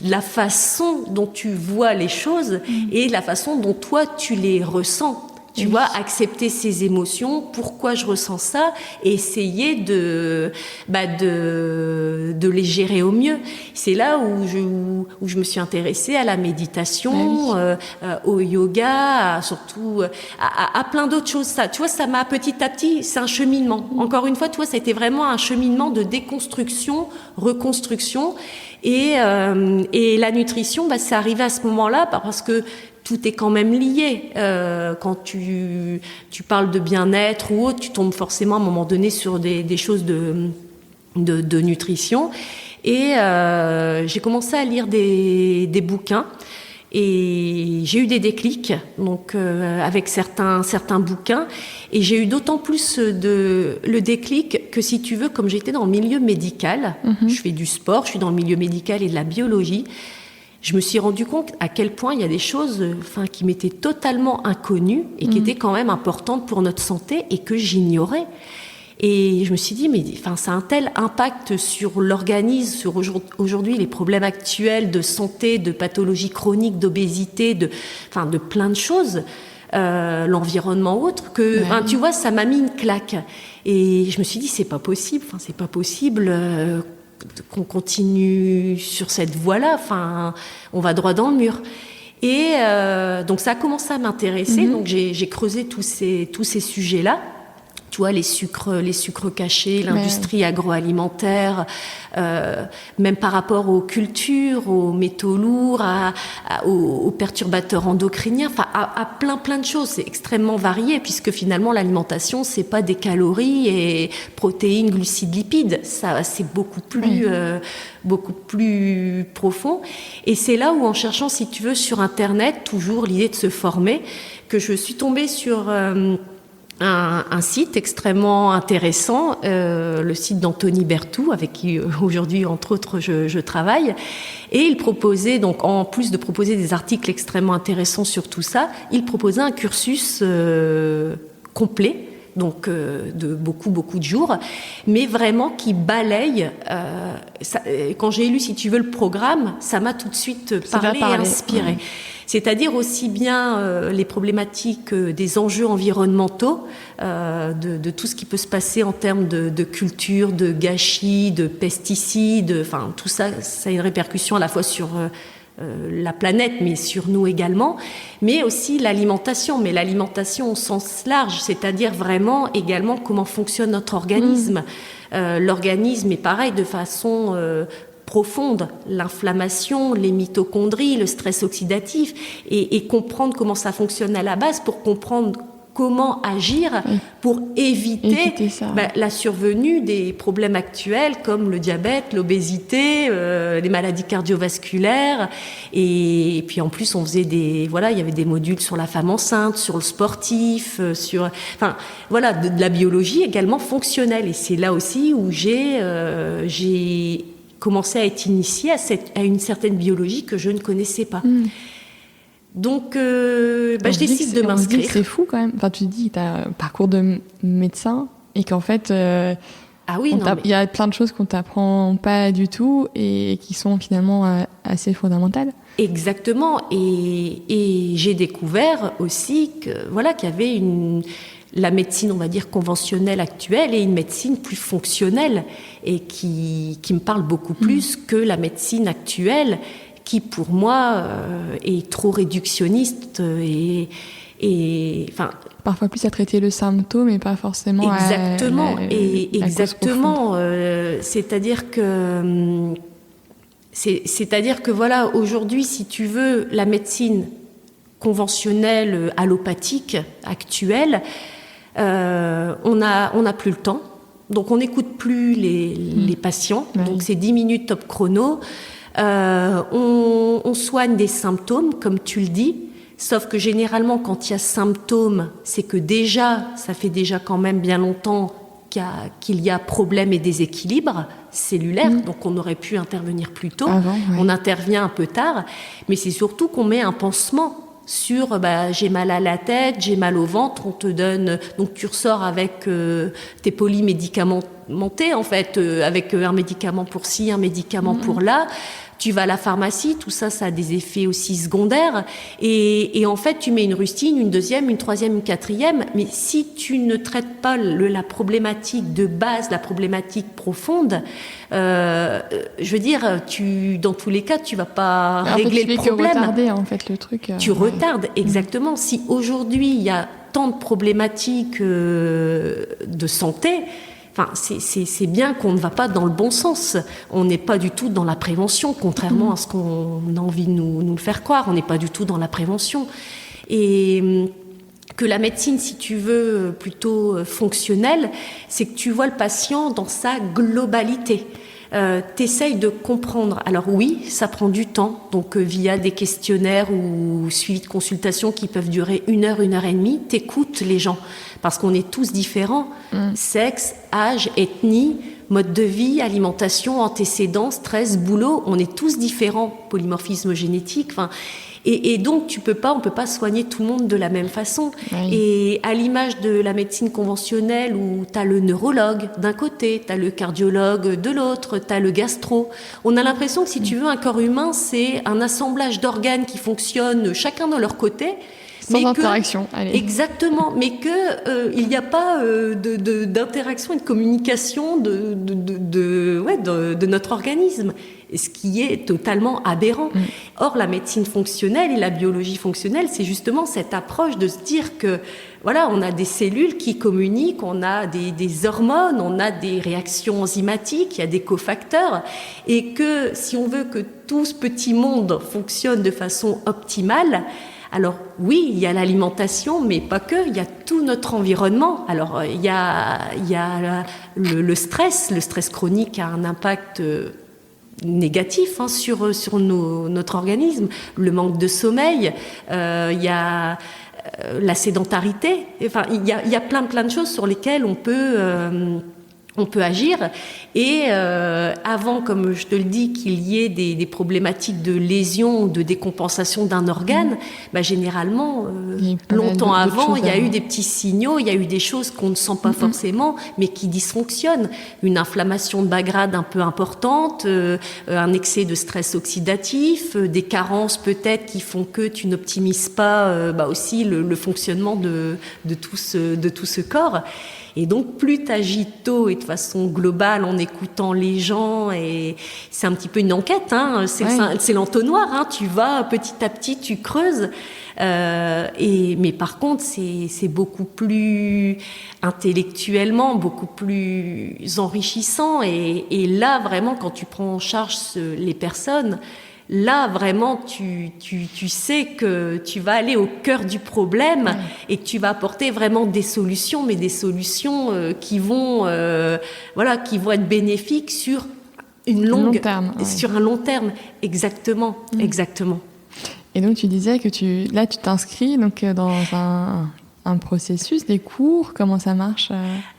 Speaker 2: la façon dont tu vois les choses et la façon dont toi tu les ressens. Tu vois, accepter ces émotions, pourquoi je ressens ça, et essayer de les gérer au mieux. C'est là où je me suis intéressée à la méditation, au yoga, surtout à plein d'autres choses. Ça, tu vois, ça m'a petit à petit, c'est un cheminement. Encore une fois, tu vois, ça a été vraiment un cheminement de déconstruction, reconstruction, et la nutrition, c'est arrivé à ce moment-là parce que tout est quand même lié. Quand tu parles de bien-être ou autre, tu tombes forcément à un moment donné sur des choses de nutrition. Et j'ai commencé à lire des bouquins et j'ai eu des déclics donc avec certains bouquins, et j'ai eu d'autant plus le déclic que, si tu veux, comme j'étais dans le milieu médical, je fais du sport, je suis dans le milieu médical et de la biologie, je me suis rendu compte à quel point il y a des choses qui m'étaient totalement inconnues et qui étaient quand même importantes pour notre santé et que j'ignorais. Et je me suis dit, mais ça a un tel impact sur l'organisme, sur aujourd'hui les problèmes actuels de santé, de pathologies chroniques, d'obésité, de plein de choses, l'environnement autre, que tu vois, ça m'a mis une claque. Et je me suis dit, c'est pas possible, qu'on continue sur cette voie-là. Enfin, on va droit dans le mur. Et donc ça a commencé à m'intéresser. Donc j'ai creusé tous ces sujets-là. Tu vois, les sucres cachés, l'industrie agroalimentaire, même par rapport aux cultures, aux métaux lourds, aux perturbateurs endocriniens, enfin à plein de choses. C'est extrêmement varié puisque finalement l'alimentation, c'est pas des calories et protéines, glucides, lipides. Ça, c'est beaucoup plus profond. Et c'est là où, en cherchant, si tu veux, sur Internet, toujours l'idée de se former, que je suis tombée sur un site extrêmement intéressant, le site d'Anthony Berthoud, avec qui aujourd'hui, entre autres, je travaille. Et il proposait, donc, en plus de proposer des articles extrêmement intéressants sur tout ça, il proposait un cursus complet, donc de beaucoup de jours, mais vraiment qui balaye. Quand j'ai lu, si tu veux, le programme, ça m'a tout de suite parlé et inspiré. Ouais. C'est-à-dire aussi bien les problématiques des enjeux environnementaux, de tout ce qui peut se passer en termes de culture, de gâchis, de pesticides, enfin tout ça, ça a une répercussion à la fois sur la planète, mais sur nous également, mais aussi l'alimentation, mais l'alimentation au sens large, c'est-à-dire vraiment également comment fonctionne notre organisme. L'organisme est pareil de façon profonde, l'inflammation, les mitochondries, le stress oxydatif, et comprendre comment ça fonctionne à la base pour comprendre comment agir pour éviter la survenue des problèmes actuels comme le diabète, l'obésité, les maladies cardiovasculaires. Et puis en plus, on faisait il y avait des modules sur la femme enceinte, sur le sportif, de la biologie également fonctionnelle. Et c'est là aussi où j'ai commencé à être initiée à une certaine biologie que je ne connaissais pas. Donc, je décide de m'inscrire.
Speaker 3: C'est fou quand même. Enfin, tu te dis, tu as un parcours de médecin et qu'en fait, il y a plein de choses qu'on t'apprend pas du tout et qui sont finalement assez fondamentales.
Speaker 2: Exactement. Et j'ai découvert aussi qu'il y avait la médecine, on va dire, conventionnelle actuelle et une médecine plus fonctionnelle et qui me parle beaucoup plus que la médecine actuelle qui, pour moi, est trop réductionniste et
Speaker 3: parfois plus à traiter le symptôme et pas forcément
Speaker 2: exactement. C'est-à-dire que voilà, aujourd'hui, si tu veux, la médecine conventionnelle allopathique actuelle, on n'a plus le temps, donc on n'écoute plus les patients, donc c'est 10 minutes top chrono. On soigne des symptômes, comme tu le dis, sauf que généralement, quand il y a symptômes, c'est que ça fait déjà quand même bien longtemps qu'il y a problème et déséquilibre cellulaire, donc on aurait pu intervenir plus tôt. On intervient un peu tard, mais c'est surtout qu'on met un pansement sur j'ai mal à la tête, j'ai mal au ventre, on te donne, donc tu ressors avec tes polymédicamentés en fait, avec un médicament pour ci, un médicament pour là. Tu vas à la pharmacie, tout ça, ça a des effets aussi secondaires. Et en fait, tu mets une rustine, une deuxième, une troisième, une quatrième. Mais si tu ne traites pas la problématique de base, la problématique profonde, je veux dire, dans tous les cas, tu vas pas régler le problème.
Speaker 3: Tu retarder en fait le truc.
Speaker 2: Tu retardes, exactement. Si aujourd'hui il y a tant de problématiques de santé. Enfin, c'est bien qu'on ne va pas dans le bon sens. On n'est pas du tout dans la prévention, contrairement à ce qu'on a envie de nous le faire croire. On n'est pas du tout dans la prévention. Et que la médecine, si tu veux, plutôt fonctionnelle, c'est que tu vois le patient dans sa globalité. T'essayes de comprendre. Alors oui, ça prend du temps, donc via des questionnaires ou suivi de consultations qui peuvent durer 1 heure, 1 heure et demie, t'écoutes les gens, parce qu'on est tous différents, sexe, âge, ethnie, mode de vie, alimentation, antécédents, stress, boulot, on est tous différents, polymorphisme génétique, et donc on peut pas soigner tout le monde de la même façon. Et à l'image de la médecine conventionnelle où tu as le neurologue d'un côté, tu as le cardiologue de l'autre, tu as le gastro, on a l'impression que si tu veux, un corps humain, c'est un assemblage d'organes qui fonctionnent chacun de leur côté,
Speaker 3: Sans interaction. Allez.
Speaker 2: Exactement, mais que il n'y a pas d'interaction et de communication de notre organisme, ce qui est totalement aberrant. Or, la médecine fonctionnelle et la biologie fonctionnelle, c'est justement cette approche de se dire que voilà, on a des cellules qui communiquent, on a des hormones, on a des réactions enzymatiques, il y a des cofacteurs, et que si on veut que tout ce petit monde fonctionne de façon optimale, alors oui, il y a l'alimentation, mais pas que, il y a tout notre environnement. Alors il y a le stress chronique a un impact négatif sur notre organisme, le manque de sommeil, il y a la sédentarité, enfin il y a plein de choses sur lesquelles on peut agir. Et avant, comme je te le dis, qu'il y ait des problématiques de lésion, de décompensation d'un organe, généralement, longtemps avant, il y a eu des petits signaux, il y a eu des choses qu'on ne sent pas forcément, mais qui dysfonctionnent. Une inflammation de bas grade un peu importante, un excès de stress oxydatif, des carences peut-être qui font que tu n'optimises pas aussi le fonctionnement de tout ce corps. Et donc, plus tu agis tôt et de façon globale en écoutant les gens, et c'est un petit peu une enquête, c'est l'entonnoir, tu vas petit à petit, tu creuses. Mais par contre, c'est beaucoup plus intellectuellement, beaucoup plus enrichissant. Et là, vraiment, quand tu prends en charge les personnes, là, vraiment, tu sais que tu vas aller au cœur du problème et que tu vas apporter vraiment des solutions, mais des solutions qui vont être bénéfiques sur sur un long terme. Exactement, exactement.
Speaker 3: Et donc, tu disais que tu t'inscris donc dans un processus, des cours, comment ça marche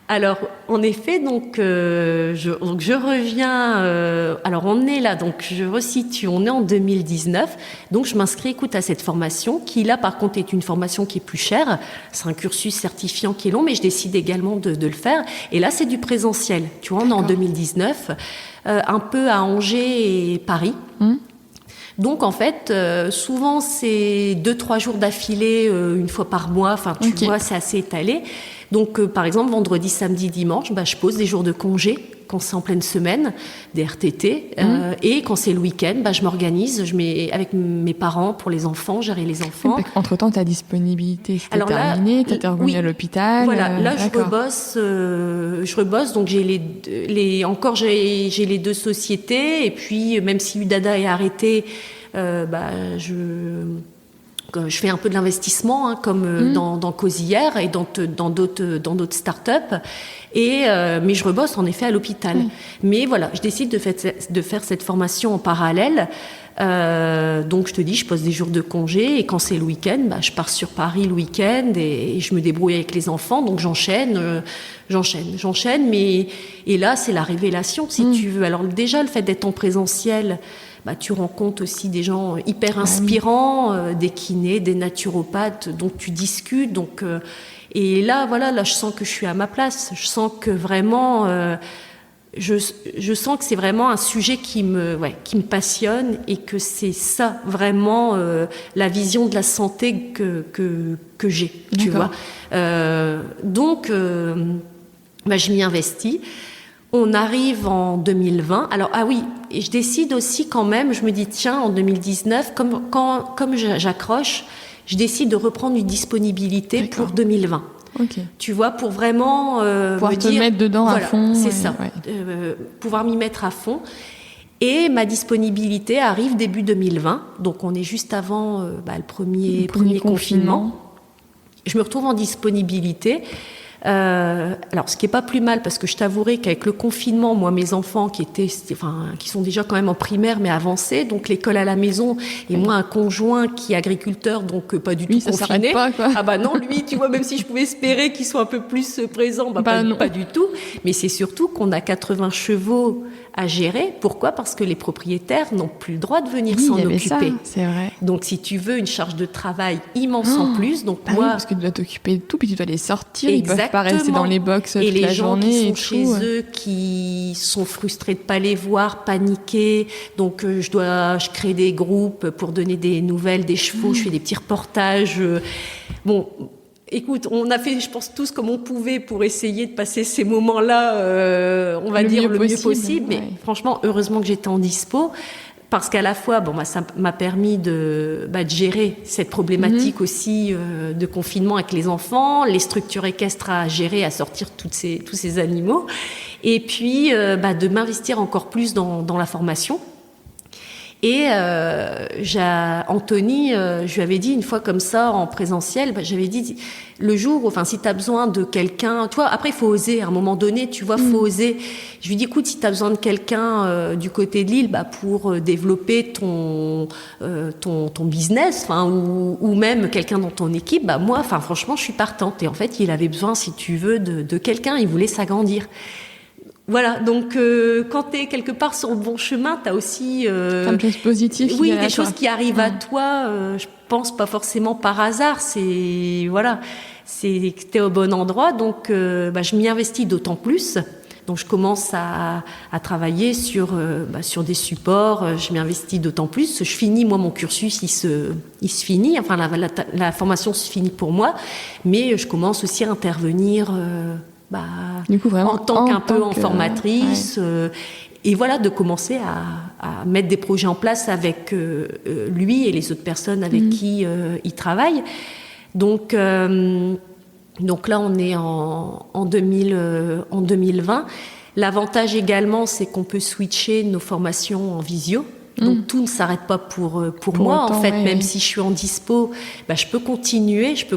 Speaker 2: Alors, en effet, donc je reviens. Alors, on est là, donc je resitue. On est en 2019, donc je m'inscris, à cette formation qui, là, par contre, est une formation qui est plus chère. C'est un cursus certifiant qui est long, mais je décide également de le faire. Et là, c'est du présentiel. Tu vois, on est en 2019, un peu à Angers et Paris. Donc, en fait, souvent, c'est 2-3 jours d'affilée, une fois par mois. Enfin, tu vois, c'est assez étalé. Donc, par exemple, vendredi, samedi, dimanche, je pose des jours de congé quand c'est en pleine semaine, des RTT. Et quand c'est le week-end, je m'organise. Je mets avec mes parents pour les enfants, gérer les enfants.
Speaker 3: Entre-temps, ta disponibilité, c'était terminé. Tu étais revenue à l'hôpital.
Speaker 2: Voilà, là, je rebosse. Donc, j'ai les 2 sociétés. Et puis, même si Udada est arrêté, je fais un peu de l'investissement, comme dans Causière et dans d'autres startups. Mais je rebosse en effet à l'hôpital. Mais voilà, je décide de faire cette formation en parallèle. Donc je te dis, je pose des jours de congé et quand c'est le week-end, je pars sur Paris le week-end et je me débrouille avec les enfants. Donc j'enchaîne. Et là, c'est la révélation, si tu veux. Alors déjà, le fait d'être en présentiel, tu rencontres aussi des gens hyper inspirants, des kinés, des naturopathes, donc tu discutes. Et là, là, je sens que je suis à ma place. Je sens que vraiment, je sens que c'est vraiment un sujet qui me passionne et que c'est ça vraiment la vision de la santé que j'ai. Tu vois. Donc, je m'y investis. On arrive en 2020. Alors, et je décide aussi quand même, je me dis, tiens, en 2019, comme j'accroche, je décide de reprendre une disponibilité pour 2020. Tu vois, pour vraiment
Speaker 3: pouvoir te mettre dedans à fond.
Speaker 2: C'est ça, pouvoir m'y mettre à fond. Et ma disponibilité arrive début 2020, donc on est juste avant le premier confinement. Je me retrouve en disponibilité. Alors, ce qui est pas plus mal, parce que je t'avouerai qu'avec le confinement, moi, mes enfants qui sont déjà quand même en primaire mais avancés, donc l'école à la maison, et moi un conjoint qui est agriculteur, donc pas du tout confiné.
Speaker 3: Ça s'arrête pas, quoi.
Speaker 2: Ah non, lui, tu vois, même si je pouvais espérer qu'il soit un peu plus présent, pas du tout. Mais c'est surtout qu'on a 80 chevaux à gérer. Pourquoi ? Parce que les propriétaires n'ont plus le droit de venir s'en occuper.
Speaker 3: Ça, c'est vrai.
Speaker 2: Donc, si tu veux, une charge de travail immense en plus. Donc,
Speaker 3: moi, parce que tu dois t'occuper de tout, puis tu dois les sortir.
Speaker 2: Exactement.
Speaker 3: Ils peuvent pas rester dans les box toute la journée.
Speaker 2: Et les gens qui sont chez eux, qui sont frustrés de pas les voir, paniqués. Donc, je crée des groupes pour donner des nouvelles des chevaux. Je fais des petits reportages. Bon. Écoute, on a fait, je pense, tous comme on pouvait pour essayer de passer ces moments-là, on va dire, le mieux possible. Mais franchement, heureusement que j'étais en dispo, parce qu'à la fois, ça m'a permis de gérer cette problématique aussi de confinement avec les enfants, les structures équestres à gérer, à sortir tous ces animaux, et puis de m'investir encore plus dans la formation. Et Anthony, je lui avais dit une fois comme ça en présentiel, j'avais dit le jour, si tu as besoin de quelqu'un, toi après il faut oser à un moment donné, tu vois, faut oser. Je lui dis écoute, si tu as besoin de quelqu'un du côté de l'île pour développer ton business, ou même quelqu'un dans ton équipe, moi franchement, je suis partante. Et en fait, il avait besoin, si tu veux, de quelqu'un, il voulait s'agrandir. Voilà, donc quand tu es quelque part sur le bon chemin, tu as aussi...
Speaker 3: plein de choses positives.
Speaker 2: Oui, des choses qui arrivent à toi, je pense pas forcément par hasard, c'est que tu es au bon endroit, donc je m'y investis d'autant plus. Donc je commence à travailler sur des supports, je m'y investis d'autant plus. Je finis, moi, mon cursus, il se finit, la formation se finit pour moi, mais je commence aussi à intervenir...
Speaker 3: du coup, vraiment,
Speaker 2: en tant qu'en formatrice, et voilà, de commencer à mettre des projets en place avec lui et les autres personnes avec qui il travaille. Donc là, on est en 2020. L'avantage également, c'est qu'on peut switcher nos formations en visio. Donc tout ne s'arrête pas pour moi
Speaker 3: autant,
Speaker 2: en fait, même si je suis en dispo, je peux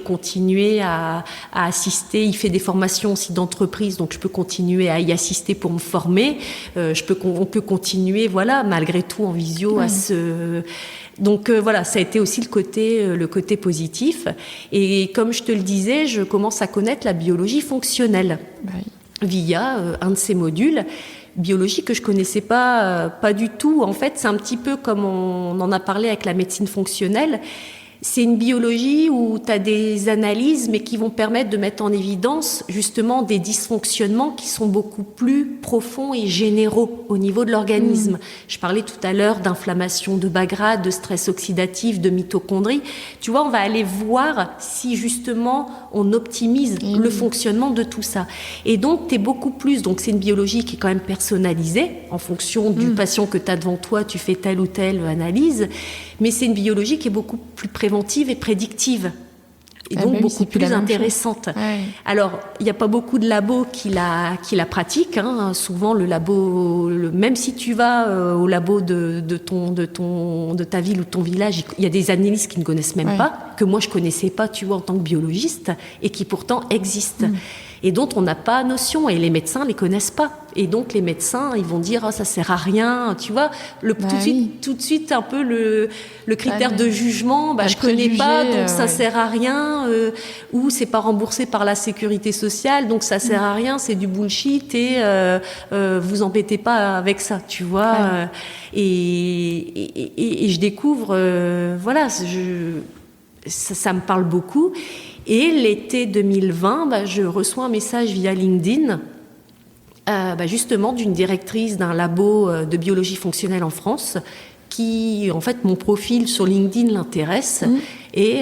Speaker 2: continuer à assister. Il fait des formations aussi d'entreprise, donc je peux continuer à y assister pour me former. On peut continuer, malgré tout en visio à se. Donc ça a été aussi le côté positif. Et comme je te le disais, je commence à connaître la biologie fonctionnelle via un de ces modules. Biologie que je connaissais pas du tout. En fait, c'est un petit peu comme on en a parlé avec la médecine fonctionnelle. C'est une biologie où tu as des analyses, mais qui vont permettre de mettre en évidence justement des dysfonctionnements qui sont beaucoup plus profonds et généraux au niveau de l'organisme. Je parlais tout à l'heure d'inflammation de bas grade, de stress oxydatif, de mitochondrie. Tu vois, on va aller voir si justement on optimise le fonctionnement de tout ça. Et donc, tu es beaucoup plus... Donc, c'est une biologie qui est quand même personnalisée. En fonction du patient que tu as devant toi, tu fais telle ou telle analyse. Mais c'est une biologie qui est beaucoup plus préventive et prédictive. Et donc beaucoup plus intéressante. Ouais. Alors, il n'y a pas beaucoup de labos qui la pratiquent. Souvent, le labo, même si tu vas au labo de ta ville ou de ton village, il y a des analyses qui ne connaissent même pas, que moi je connaissais pas, tu vois, en tant que biologiste, et qui pourtant existent. Et dont on n'a pas notion, et les médecins les connaissent pas. Et donc les médecins, ils vont dire ça sert à rien, tu vois. Tout de suite un peu le critère de jugement, je connais pas, donc ça sert à rien, ou c'est pas remboursé par la sécurité sociale, donc ça sert à rien, c'est du bullshit et vous embêtez pas avec ça, tu vois. Et je découvre, ça me parle beaucoup. Et l'été 2020, je reçois un message via LinkedIn, justement d'une directrice d'un labo de biologie fonctionnelle en France, qui, en fait, mon profil sur LinkedIn l'intéresse et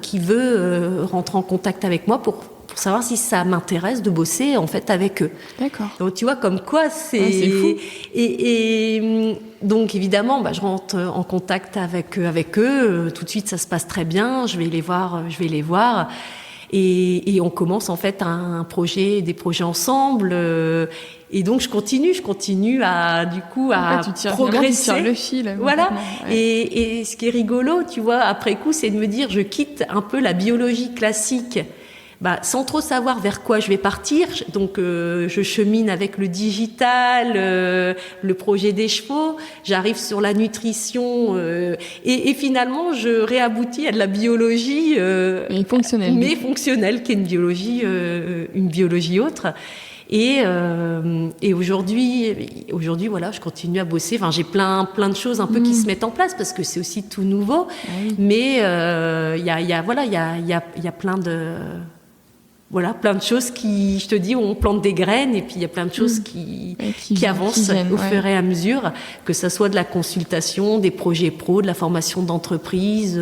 Speaker 2: qui veut rentrer en contact avec moi pour savoir si ça m'intéresse de bosser en fait avec eux.
Speaker 3: D'accord.
Speaker 2: Donc tu vois comme quoi c'est
Speaker 3: fou.
Speaker 2: Et donc évidemment je rentre en contact avec eux, tout de suite ça se passe très bien, je vais les voir et on commence en fait des projets ensemble et donc je continue à progresser.
Speaker 3: Tu tires le fil.
Speaker 2: Voilà. Et ce qui est rigolo, tu vois, après coup, c'est de me dire je quitte un peu la biologie classique. Sans trop savoir vers quoi je vais partir, donc je chemine avec le digital, le projet des chevaux, j'arrive sur la nutrition et finalement je réaboutis à de la biologie
Speaker 3: mais fonctionnelle,
Speaker 2: qui est une biologie autre. Et aujourd'hui, voilà, je continue à bosser. Enfin, j'ai plein de choses un peu qui se mettent en place parce que c'est aussi tout nouveau. Mais il y a plein de choses qui, je te dis, on plante des graines et puis il y a plein de choses qui avancent au fur et à mesure, que ça soit de la consultation, des projets pro, de la formation d'entreprise.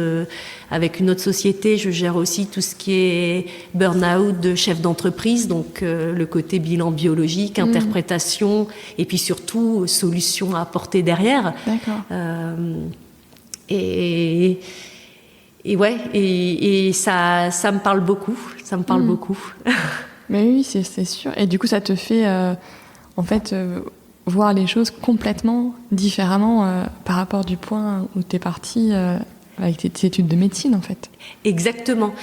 Speaker 2: Avec une autre société, je gère aussi tout ce qui est burn-out de chef d'entreprise, donc le côté bilan biologique, interprétation et puis surtout solutions à apporter derrière.
Speaker 3: D'accord.
Speaker 2: Et ça me parle beaucoup. Ça me parle beaucoup.
Speaker 3: Mais oui, c'est sûr. Et du coup, ça te fait, voir les choses complètement différemment par rapport du point où tu es partie avec tes études de médecine, en fait.
Speaker 2: Exactement.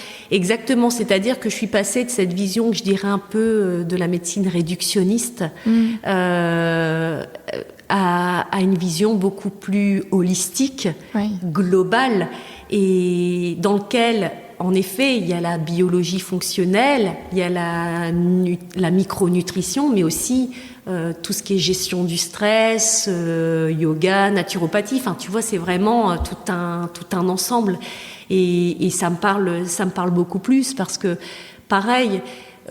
Speaker 2: C'est-à-dire que je suis passée de cette vision, je dirais un peu de la médecine réductionniste à une vision beaucoup plus holistique, globale, et dans lequel, en effet, il y a la biologie fonctionnelle, il y a la micronutrition, mais aussi tout ce qui est gestion du stress, yoga, naturopathie. Enfin, tu vois, c'est vraiment tout un ensemble. Et ça me parle beaucoup plus parce que, pareil,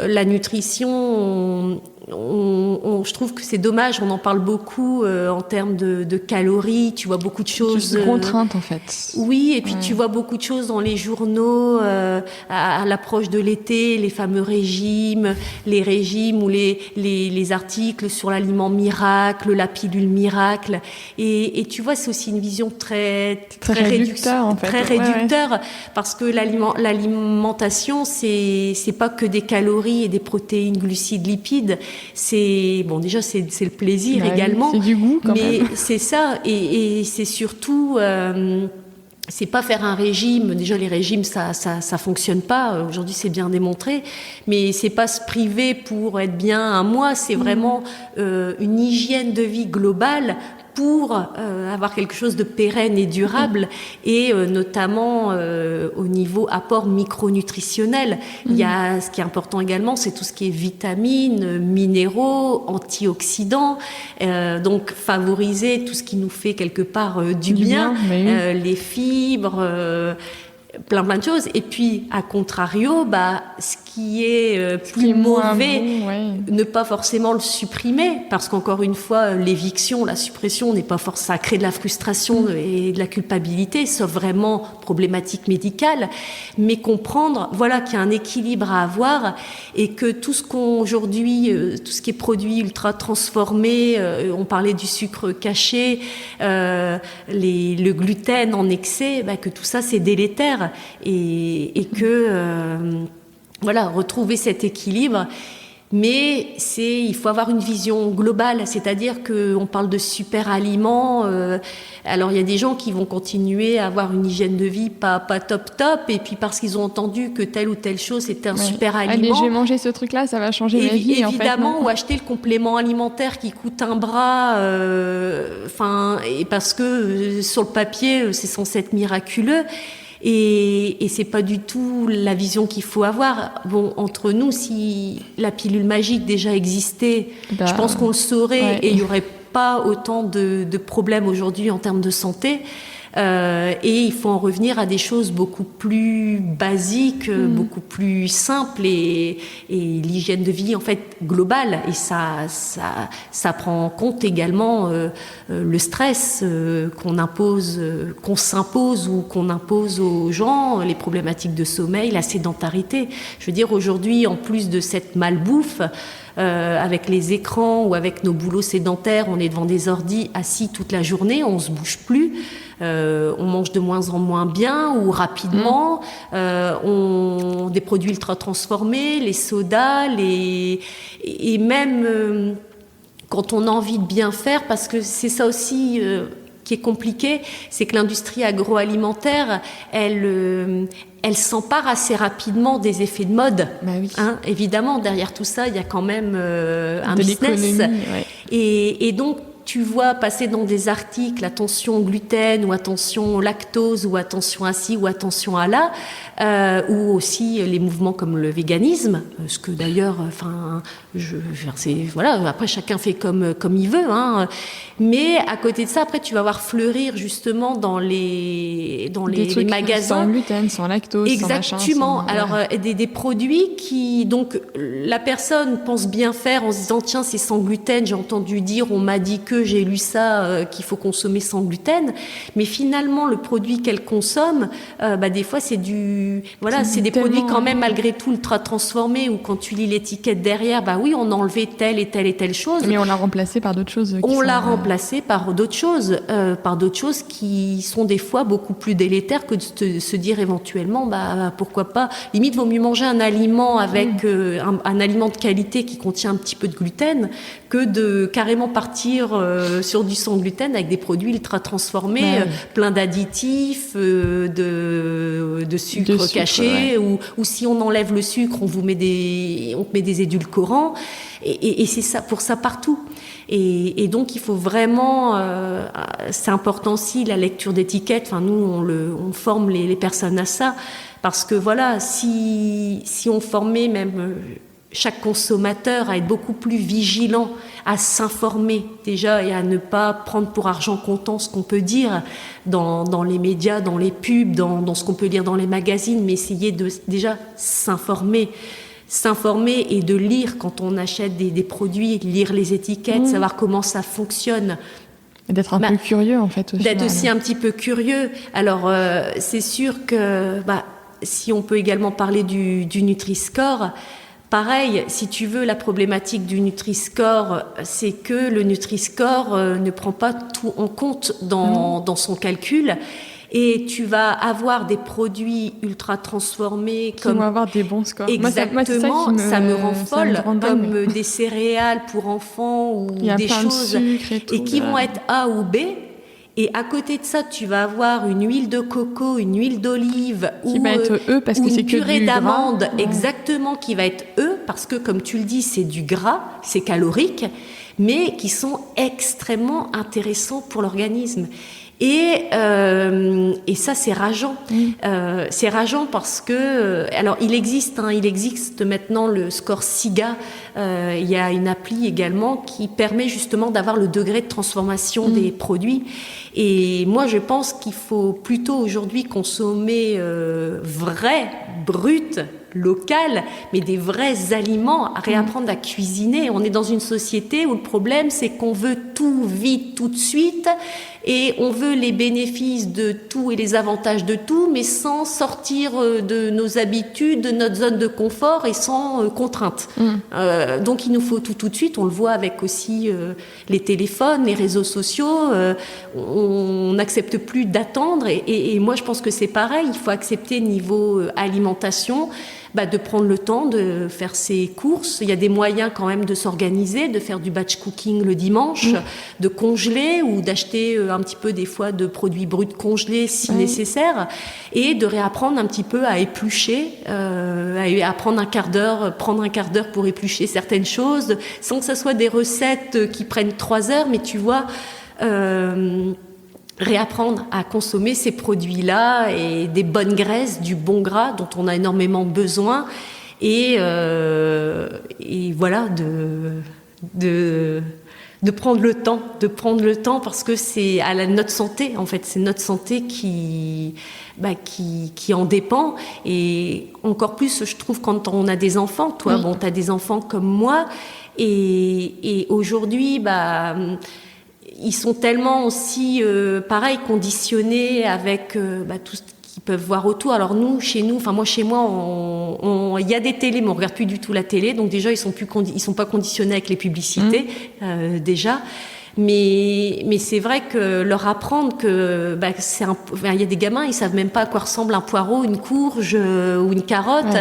Speaker 2: la nutrition, je trouve que c'est dommage, on en parle beaucoup en termes de calories, tu vois beaucoup de choses...
Speaker 3: C'est contrainte en fait.
Speaker 2: Oui, et puis tu vois beaucoup de choses dans les journaux à l'approche de l'été, les fameux régimes, les régimes ou les articles sur l'aliment miracle, la pilule miracle. Et tu vois, c'est aussi une vision très
Speaker 3: réducteur en fait.
Speaker 2: Très réducteur, parce que l'alimentation, c'est pas que des calories et des protéines, glucides, lipides. C'est le plaisir également.
Speaker 3: C'est du goût quand même.
Speaker 2: Mais c'est ça, et c'est surtout c'est pas faire un régime. Déjà les régimes ça fonctionne pas. Aujourd'hui c'est bien démontré, mais c'est pas se priver pour être bien un mois. C'est vraiment une hygiène de vie globale pour avoir quelque chose de pérenne et durable, et notamment au niveau apport micronutritionnel. Il y a, ce qui est important également, c'est tout ce qui est vitamines, minéraux, antioxydants, donc favoriser tout ce qui nous fait quelque part du bien, les fibres, plein de choses. Et puis, à contrario, ce qui est plus mauvais, ne pas forcément le supprimer, parce qu'encore une fois, l'éviction, la suppression n'est pas forcément, ça crée de la frustration et de la culpabilité, sauf vraiment problématique médicale, mais comprendre, qu'il y a un équilibre à avoir, et que tout ce aujourd'hui, tout ce qui est produit ultra transformé, on parlait du sucre caché, le gluten en excès, que tout ça c'est délétère, et que retrouver cet équilibre. Mais il faut avoir une vision globale, c'est-à-dire qu'on parle de super aliments. Alors il y a des gens qui vont continuer à avoir une hygiène de vie pas top, et puis parce qu'ils ont entendu que telle ou telle chose c'était un super aliment.
Speaker 3: Allez, je vais manger ce truc-là, ça va changer ma vie.
Speaker 2: Évidemment,
Speaker 3: en fait,
Speaker 2: ou acheter le complément alimentaire qui coûte un bras, et parce que sur le papier c'est censé être miraculeux. Et c'est pas du tout la vision qu'il faut avoir. Bon, entre nous, si la pilule magique déjà existait, je pense qu'on le saurait, et il y aurait pas autant de problèmes aujourd'hui en termes de santé. Et il faut en revenir à des choses beaucoup plus basiques, beaucoup plus simples, et l'hygiène de vie en fait globale. Et ça prend en compte également le stress qu'on s'impose ou qu'on impose aux gens, les problématiques de sommeil, la sédentarité. Je veux dire, aujourd'hui, en plus de cette malbouffe, avec les écrans ou avec nos boulots sédentaires, on est devant des ordis assis toute la journée, on se bouge plus, on mange de moins en moins bien ou rapidement, des produits ultra transformés, les sodas, et même quand on a envie de bien faire, parce que c'est ça aussi qui est compliqué, c'est que l'industrie agroalimentaire, elle s'empare assez rapidement des effets de mode. Évidemment, derrière tout ça, il y a quand même un business. Et donc, tu vois passer dans des articles attention gluten ou attention lactose ou attention à ci ou attention à là, ou aussi les mouvements comme le véganisme, ce que d'ailleurs, voilà, après chacun fait comme il veut, hein. Mais à côté de ça, après tu vas voir fleurir justement dans les magasins
Speaker 3: sans gluten, sans lactose,
Speaker 2: exactement.
Speaker 3: Sans machin,
Speaker 2: alors des produits qui donc la personne pense bien faire en se disant tiens c'est sans gluten, j'ai entendu dire, on m'a dit que, j'ai lu ça, qu'il faut consommer sans gluten, mais finalement le produit qu'elle consomme, des fois c'est c'est des produits quand même malgré tout ultra transformés, où quand tu lis l'étiquette derrière, oui on a enlevé telle et telle et telle chose,
Speaker 3: mais on l'a remplacé par d'autres choses.
Speaker 2: Remplacé par d'autres choses qui sont des fois beaucoup plus délétères que de se dire éventuellement pourquoi pas, limite vaut mieux manger un aliment avec un aliment de qualité qui contient un petit peu de gluten que de carrément partir sur du sans gluten avec des produits ultra transformés, plein d'additifs, de sucre caché, ou si on enlève le sucre, on met des édulcorants, et c'est ça pour ça partout. Et donc il faut vraiment, c'est important aussi la lecture d'étiquettes. Enfin nous on forme les personnes à ça, parce que voilà, si on formait même chaque consommateur à être beaucoup plus vigilant, à s'informer déjà et à ne pas prendre pour argent comptant ce qu'on peut dire dans les médias, dans les pubs, dans ce qu'on peut lire dans les magazines, mais essayer de déjà s'informer et de lire quand on achète des produits, lire les étiquettes, savoir comment ça fonctionne.
Speaker 3: Et d'être un peu curieux en fait.
Speaker 2: D'être aussi un petit peu curieux. Alors c'est sûr que si on peut également parler du Nutri-Score, pareil, si tu veux, la problématique du Nutri-Score, c'est que le Nutri-Score ne prend pas tout en compte dans son calcul. Et tu vas avoir des produits ultra transformés
Speaker 3: qui vont avoir des bons scores.
Speaker 2: Exactement, ça me rend folle, comme des céréales pour enfants ou des choses et qui vont être A ou B. Et à côté de ça, tu vas avoir une huile de coco, une huile d'olive
Speaker 3: qui va être E parce que c'est que
Speaker 2: purée
Speaker 3: du
Speaker 2: d'amande,
Speaker 3: gras.
Speaker 2: Exactement, qui va être E parce que comme tu le dis, c'est du gras, c'est calorique, mais qui sont extrêmement intéressants pour l'organisme. Et ça c'est rageant. C'est rageant parce que alors il existe maintenant le score SIGA. Il y a une appli également qui permet justement d'avoir le degré de transformation des produits. Et moi je pense qu'il faut plutôt aujourd'hui consommer vrai, brut, local, mais des vrais aliments, réapprendre à cuisiner. On est dans une société où le problème c'est qu'on veut tout vite, tout de suite, et on veut les bénéfices de tout et les avantages de tout, mais sans sortir de nos habitudes, de notre zone de confort et sans contrainte. Donc il nous faut tout de suite. On le voit avec aussi les téléphones, les réseaux sociaux. On n'accepte plus d'attendre, et moi je pense que c'est pareil. Il faut accepter niveau alimentation, de prendre le temps de faire ses courses. Il y a des moyens quand même de s'organiser, de faire du batch cooking le dimanche, de congeler ou d'acheter un petit peu des fois de produits bruts congelés si nécessaire, et de réapprendre un petit peu à éplucher, à prendre un quart d'heure pour éplucher certaines choses, sans que ça soit des recettes qui prennent 3 heures, mais tu vois, réapprendre à consommer ces produits-là, et des bonnes graisses, du bon gras dont on a énormément besoin, et voilà, de prendre le temps, parce que c'est à notre santé, en fait, c'est notre santé qui en dépend. Et encore plus, je trouve, quand on a des enfants. Toi, t'as des enfants comme moi, et aujourd'hui, ils sont tellement aussi, pareil, conditionnés avec tout ce qu'ils peuvent voir autour. Alors chez moi, il y a des télés, mais on regarde plus du tout la télé. Donc déjà, ils sont pas conditionnés avec les publicités, déjà. Mais c'est vrai que leur apprendre que il y a des gamins, ils savent même pas à quoi ressemble un poireau, une courge ou une carotte,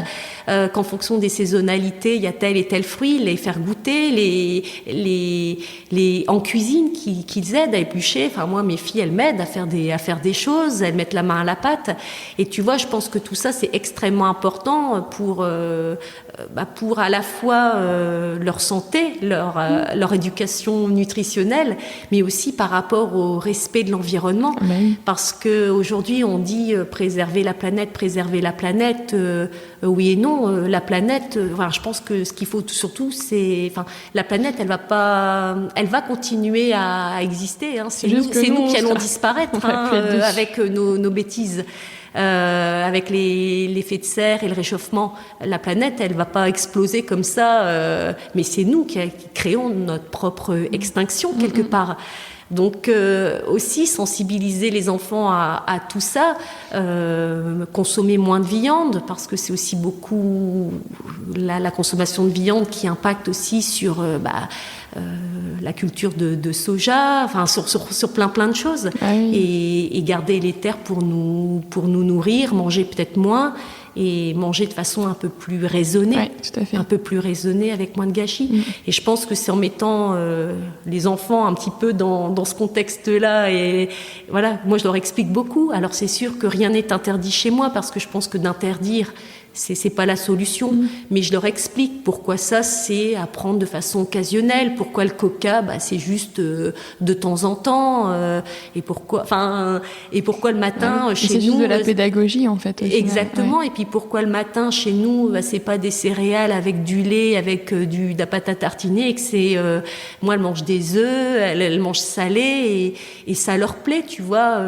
Speaker 2: qu'en fonction des saisonnalités, il y a tel et tel fruit, les faire goûter, les en cuisine qu'ils aident à éplucher. Enfin moi, mes filles, elles m'aident à faire des choses, elles mettent la main à la pâte. Et tu vois, je pense que tout ça c'est extrêmement important pour pour à la fois leur santé, leur éducation nutritionnelle, mais aussi par rapport au respect de l'environnement. Parce qu'aujourd'hui, on dit préserver la planète. Oui et non. La planète, je pense que ce qu'il faut surtout, c'est... la planète, elle va continuer à exister. Hein. C'est nous qui allons disparaître avec nos bêtises. Avec l'effet de serre et le réchauffement, la planète, elle va pas exploser comme ça, mais c'est nous qui créons notre propre extinction quelque part. Donc aussi sensibiliser les enfants à tout ça, consommer moins de viande, parce que c'est aussi beaucoup la consommation de viande qui impacte aussi sur la culture de soja, sur plein de choses. Et garder les terres pour nous nourrir, manger peut-être moins et manger de façon un peu plus raisonnée,
Speaker 3: tout à fait.
Speaker 2: Un peu plus raisonnée avec moins de gâchis. Et je pense que c'est en mettant les enfants un petit peu dans ce contexte-là, et voilà, moi je leur explique beaucoup. Alors c'est sûr que rien n'est interdit chez moi, parce que je pense que d'interdire, c'est pas la solution, mais je leur explique pourquoi ça c'est à prendre de façon occasionnelle, pourquoi le coca c'est juste de temps en temps, et pourquoi le matin chez nous
Speaker 3: c'est juste de la pédagogie en fait.
Speaker 2: Exactement. Et puis pourquoi le matin chez nous c'est pas des céréales avec du lait, avec de la pâte à tartiner, et que c'est moi elle mange des œufs, elle mange salé, et ça leur plaît, tu vois.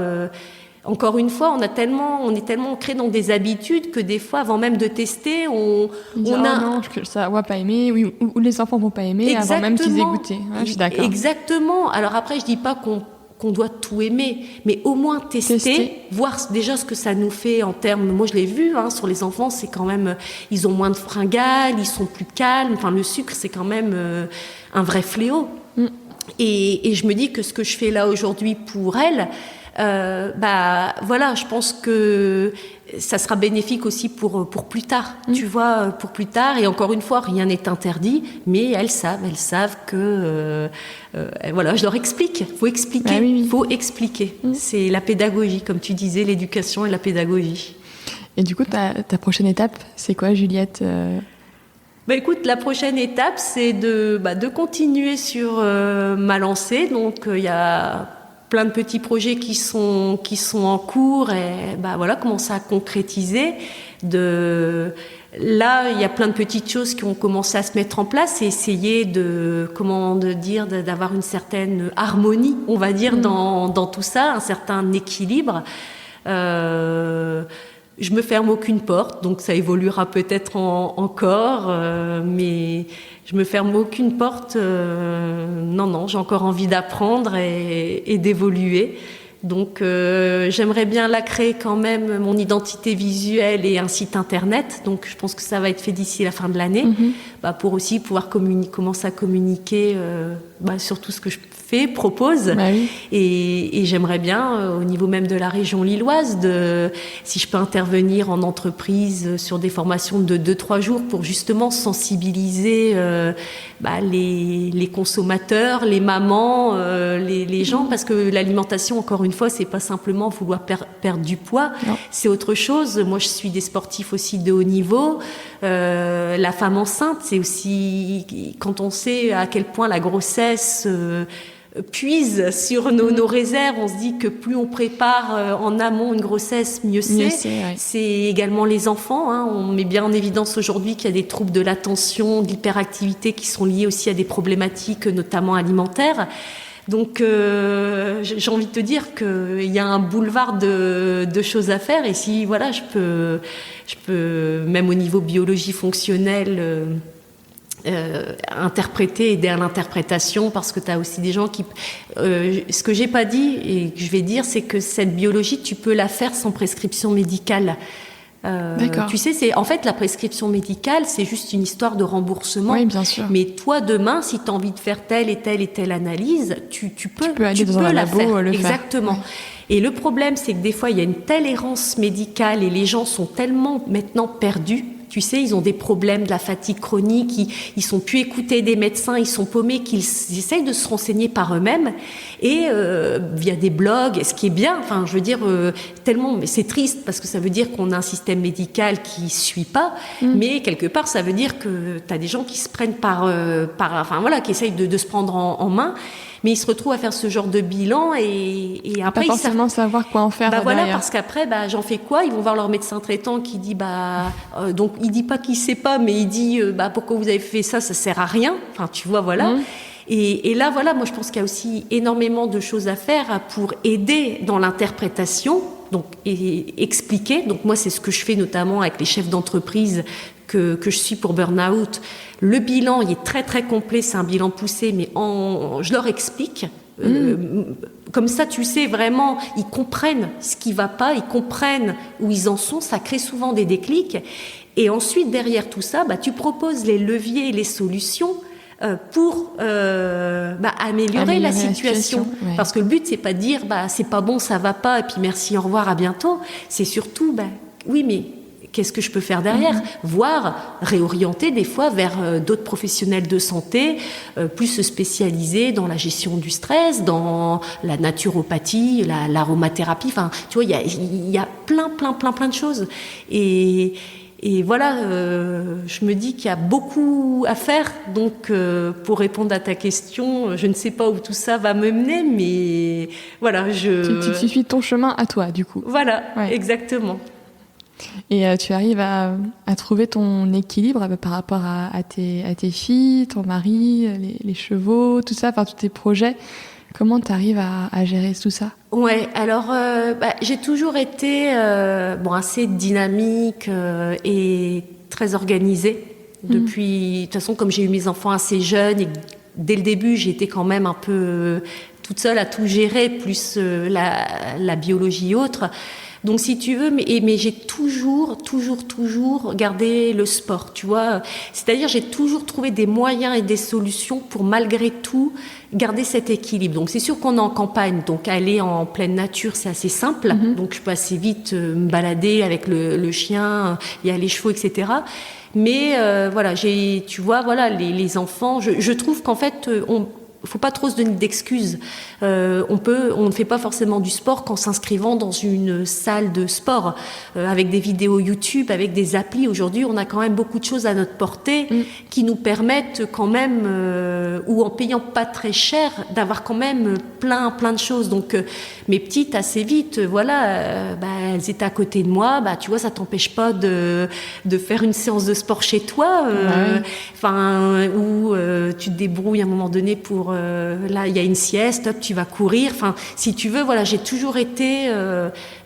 Speaker 2: Encore une fois, on est tellement ancré dans des habitudes que des fois, avant même de tester, on a...
Speaker 3: non, ça va pas aimer, ou les enfants vont pas aimer. Exactement. Avant même qu'ils aient goûté. Ouais, je suis d'accord.
Speaker 2: Exactement. Alors après, je dis pas qu'on doit tout aimer, mais au moins tester, voir déjà ce que ça nous fait en termes... Moi, je l'ai vu, sur les enfants, c'est quand même... Ils ont moins de fringales, ils sont plus calmes. Le sucre, c'est quand même un vrai fléau. Et je me dis que ce que je fais là aujourd'hui pour elles... je pense que ça sera bénéfique aussi pour plus tard, tu vois, pour plus tard. Et encore une fois, rien n'est interdit, mais elles savent que, je leur explique. Faut expliquer, faut expliquer. C'est la pédagogie, comme tu disais, l'éducation et la pédagogie.
Speaker 3: Et du coup, ta prochaine étape, c'est quoi, Juliette ?
Speaker 2: Écoute, la prochaine étape, c'est de continuer sur ma lancée. Donc, il y a plein de petits projets qui sont en cours, et commencer à concrétiser. Là, il y a plein de petites choses qui ont commencé à se mettre en place, et essayer d'avoir une certaine harmonie, on va dire, dans tout ça, un certain équilibre. Je me ferme aucune porte, donc ça évoluera peut-être encore, mais je me ferme aucune porte. Non, j'ai encore envie d'apprendre et d'évoluer. Donc j'aimerais bien la créer quand même, mon identité visuelle et un site internet. Donc je pense que ça va être fait d'ici la fin de l'année, pour aussi pouvoir commencer à communiquer sur tout ce que je propose. Et j'aimerais bien, au niveau même de la région lilloise, si je peux intervenir en entreprise sur des formations de 2-3 jours pour justement sensibiliser les consommateurs, les mamans, les gens, parce que l'alimentation, encore une fois, c'est pas simplement vouloir perdre du poids, c'est autre chose. Moi, je suis des sportifs aussi de haut niveau. La femme enceinte, c'est aussi, quand on sait à quel point la grossesse puise sur nos réserves, on se dit que plus on prépare en amont une grossesse, mieux c'est. C'est également les enfants. On met bien en évidence aujourd'hui qu'il y a des troubles de l'attention, de l'hyperactivité qui sont liés aussi à des problématiques notamment alimentaires. Donc j'ai envie de te dire qu'il y a un boulevard de choses à faire, et si je peux même au niveau biologie fonctionnelle interpréter, aider à l'interprétation, parce que tu as aussi des gens qui... ce que j'ai pas dit et que je vais dire, c'est que cette biologie, tu peux la faire sans prescription médicale. Tu sais, en fait, la prescription médicale, c'est juste une histoire de remboursement.
Speaker 3: Oui, bien sûr.
Speaker 2: Mais toi, demain, si tu as envie de faire telle et telle analyse, tu peux
Speaker 3: aller dans un labo
Speaker 2: faire.
Speaker 3: Le
Speaker 2: Exactement.
Speaker 3: faire.
Speaker 2: Et le problème, c'est que des fois, il y a une telle errance médicale et les gens sont tellement maintenant perdus Tu sais, ils ont des problèmes de la fatigue chronique, ils sont plus écoutés des médecins, ils sont paumés, qu'ils essayent de se renseigner par eux-mêmes et via des blogs, ce qui est bien. Enfin, je veux dire, tellement, mais c'est triste parce que ça veut dire qu'on a un système médical qui suit pas, mais quelque part, ça veut dire que tu as des gens qui se prennent qui essayent de se prendre en main. Mais ils se retrouvent à faire ce genre de bilan et après
Speaker 3: pas forcément savoir quoi en faire.
Speaker 2: Voilà, parce qu'après, j'en fais quoi? Ils vont voir leur médecin traitant qui dit donc il dit pas qu'il sait pas, mais il dit pourquoi vous avez fait ça? Ça sert à rien. Enfin, tu vois, voilà. Et là, voilà, moi je pense qu'il y a aussi énormément de choses à faire pour aider dans l'interprétation. Donc, et expliquer. Donc, moi, c'est ce que je fais notamment avec les chefs d'entreprise que je suis pour Burnout. Le bilan, il est très, très complet. C'est un bilan poussé, mais je leur explique. Comme ça, tu sais, vraiment, ils comprennent ce qui ne va pas, ils comprennent où ils en sont. Ça crée souvent des déclics. Et ensuite, derrière tout ça, tu proposes les leviers et les solutions pour améliorer la situation. Ouais. Parce que le but, c'est pas de dire c'est pas bon, ça va pas, et puis merci, au revoir, à bientôt. C'est surtout, oui, mais qu'est-ce que je peux faire derrière? Voire réorienter des fois vers d'autres professionnels de santé, plus se spécialiser dans la gestion du stress, dans la naturopathie, l'aromathérapie. Enfin, tu vois, il y a plein de choses. Et voilà, je me dis qu'il y a beaucoup à faire. Donc, pour répondre à ta question, je ne sais pas où tout ça va me mener, mais voilà,
Speaker 3: Tu suis ton chemin à toi, du coup.
Speaker 2: Voilà, exactement.
Speaker 3: Et tu arrives à trouver ton équilibre par rapport à tes filles, ton mari, les chevaux, tout ça, enfin tous tes projets. Comment tu arrives à gérer tout ça?
Speaker 2: Ouais, alors j'ai toujours été assez dynamique et très organisée depuis. De toute façon, comme j'ai eu mes enfants assez jeunes et dès le début, j'étais quand même un peu toute seule à tout gérer, plus la biologie et autres. Donc, si tu veux, mais j'ai toujours gardé le sport, tu vois. C'est-à-dire, j'ai toujours trouvé des moyens et des solutions pour, malgré tout, garder cet équilibre. Donc, c'est sûr qu'on est en campagne, donc aller en pleine nature, c'est assez simple. Donc, je peux assez vite me balader avec le chien, il y a les chevaux, etc. Mais voilà, tu vois, voilà, les enfants, je trouve qu'en fait, faut pas trop se donner d'excuses. On ne fait pas forcément du sport qu'en s'inscrivant dans une salle de sport, avec des vidéos YouTube, avec des applis. Aujourd'hui, on a quand même beaucoup de choses à notre portée qui nous permettent quand même, ou en payant pas très cher, d'avoir quand même plein de choses. Donc, mes petites, assez vite, voilà, elles étaient à côté de moi. Tu vois, ça t'empêche pas de faire une séance de sport chez toi, où tu te débrouilles à un moment donné pour là il y a une sieste, hop, tu vas courir. Enfin, si tu veux, voilà, j'ai toujours été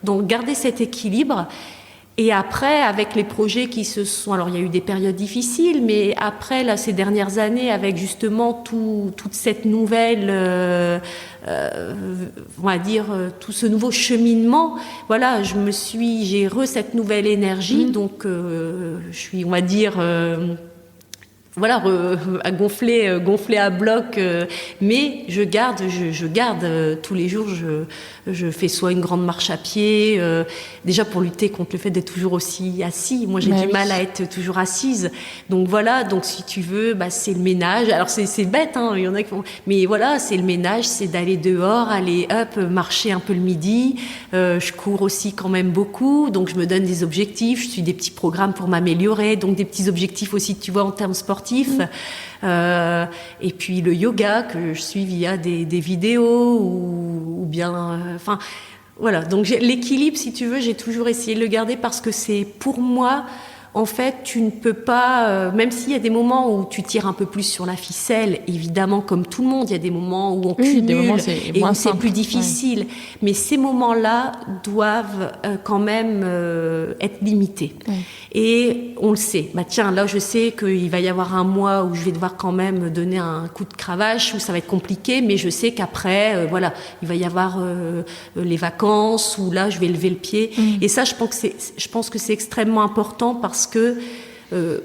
Speaker 2: donc garder cet équilibre. Et après, avec les projets qui se sont... Alors, il y a eu des périodes difficiles, mais après, là, ces dernières années, avec justement toute cette nouvelle... on va dire, tout ce nouveau cheminement, voilà, j'ai cette nouvelle énergie, donc je suis, on va dire... voilà, à gonfler à bloc, mais je garde tous les jours, je fais soit une grande marche à pied, déjà pour lutter contre le fait d'être toujours aussi assis. Moi, j'ai du mal à être toujours assise. Donc voilà, donc si tu veux, c'est le ménage. Alors c'est bête, hein, il y en a qui font, mais voilà, c'est le ménage, c'est d'aller dehors, aller marcher un peu le midi. Je cours aussi quand même beaucoup, donc je me donne des objectifs, je suis des petits programmes pour m'améliorer, donc des petits objectifs aussi, tu vois, en termes sportifs. Et puis le yoga que je suis via des vidéos ou bien voilà, donc l'équilibre, si tu veux, j'ai toujours essayé de le garder parce que c'est pour moi, en fait, tu ne peux pas, même s'il y a des moments où tu tires un peu plus sur la ficelle, évidemment, comme tout le monde, il y a des moments où on cumule
Speaker 3: des moments,
Speaker 2: et où c'est plus difficile. Ouais. Mais ces moments-là doivent quand même être limités. Ouais. Et on le sait. Tiens, là, je sais qu'il va y avoir un mois où je vais devoir quand même donner un coup de cravache, où ça va être compliqué, mais je sais qu'après, voilà, il va y avoir les vacances, où là, je vais lever le pied. Et ça, je pense que c'est extrêmement important parce que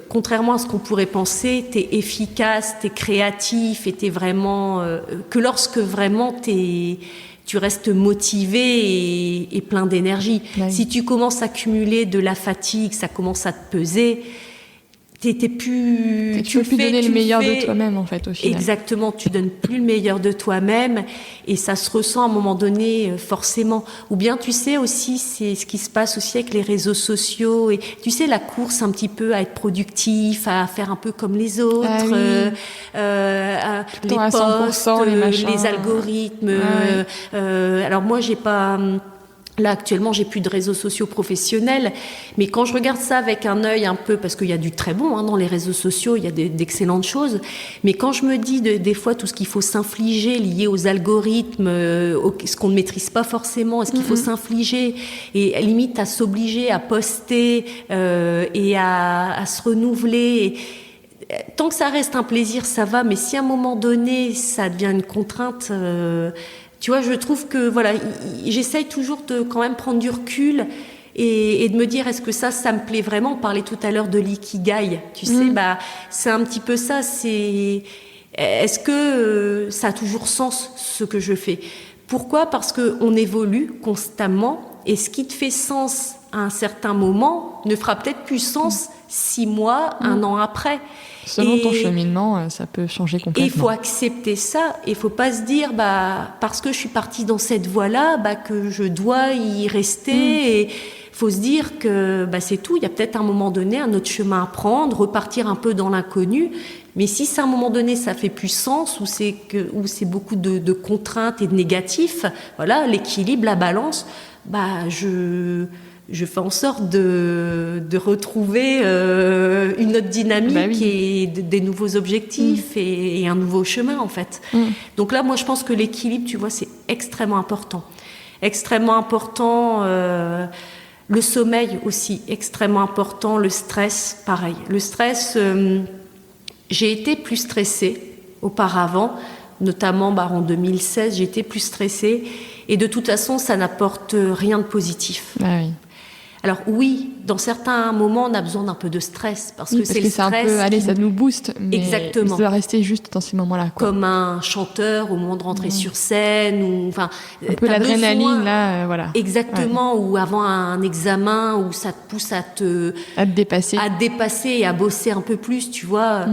Speaker 2: contrairement à ce qu'on pourrait penser, t'es efficace, t'es créatif et t'es vraiment... que lorsque vraiment tu restes motivé et plein d'énergie. Oui. Si tu commences à cumuler de la fatigue, ça commence à te peser,
Speaker 3: t'es plus... Tu peux plus donner le meilleur de toi-même, en fait, au final.
Speaker 2: Exactement, tu donnes plus le meilleur de toi-même et ça se ressent à un moment donné, forcément. Ou bien, tu sais aussi, c'est ce qui se passe aussi avec les réseaux sociaux et tu sais, la course un petit peu à être productif, à faire un peu comme les autres, les posts, les algorithmes. Alors moi, j'ai pas... Là, actuellement, j'ai plus de réseaux sociaux professionnels, mais quand je regarde ça avec un œil un peu, parce qu'il y a du très bon dans les réseaux sociaux, il y a d'excellentes choses, mais quand je me dis des fois tout ce qu'il faut s'infliger lié aux algorithmes, ce qu'on ne maîtrise pas forcément, ce qu'il faut s'infliger, et limite à s'obliger à poster et à se renouveler... Tant que ça reste un plaisir, ça va, mais si à un moment donné, ça devient une contrainte... Tu vois, je trouve que voilà, j'essaye toujours de quand même prendre du recul et de me dire est-ce que ça me plaît vraiment. On parlait tout à l'heure de l'ikigai, tu sais, c'est un petit peu ça. C'est est-ce que ça a toujours sens ce que je fais? Pourquoi? Parce que on évolue constamment et ce qui te fait sens à un certain moment ne fera peut-être plus sens 6 mois, 1 an après.
Speaker 3: Selon ton cheminement, ça peut changer complètement.
Speaker 2: Il faut accepter ça. Il faut pas se dire, parce que je suis partie dans cette voie-là, que je dois y rester. Et faut se dire que c'est tout. Il y a peut-être à un moment donné un autre chemin à prendre, repartir un peu dans l'inconnu. Mais si à un moment donné ça fait plus sens, ou c'est beaucoup de contraintes et de négatifs, voilà, l'équilibre, la balance, je fais en sorte de retrouver une autre dynamique et des nouveaux objectifs et un nouveau chemin, en fait. Donc là, moi, je pense que l'équilibre, tu vois, c'est extrêmement important. Extrêmement important. Le sommeil aussi, extrêmement important. Le stress, pareil. Le stress, j'ai été plus stressée auparavant, notamment en 2016, j'ai été plus stressée. Et de toute façon, ça n'apporte rien de positif.
Speaker 3: Ah oui.
Speaker 2: Alors oui, dans certains moments, on a besoin d'un peu de stress parce que c'est le stress.
Speaker 3: Ça nous booste, mais
Speaker 2: exactement.
Speaker 3: Ça doit rester juste dans ces moments-là.
Speaker 2: Comme un chanteur au moment de rentrer sur scène, ou un
Speaker 3: peu l'adrénaline là, voilà.
Speaker 2: Exactement, ou avant un examen où ça te pousse à te dépasser et à bosser un peu plus, tu vois.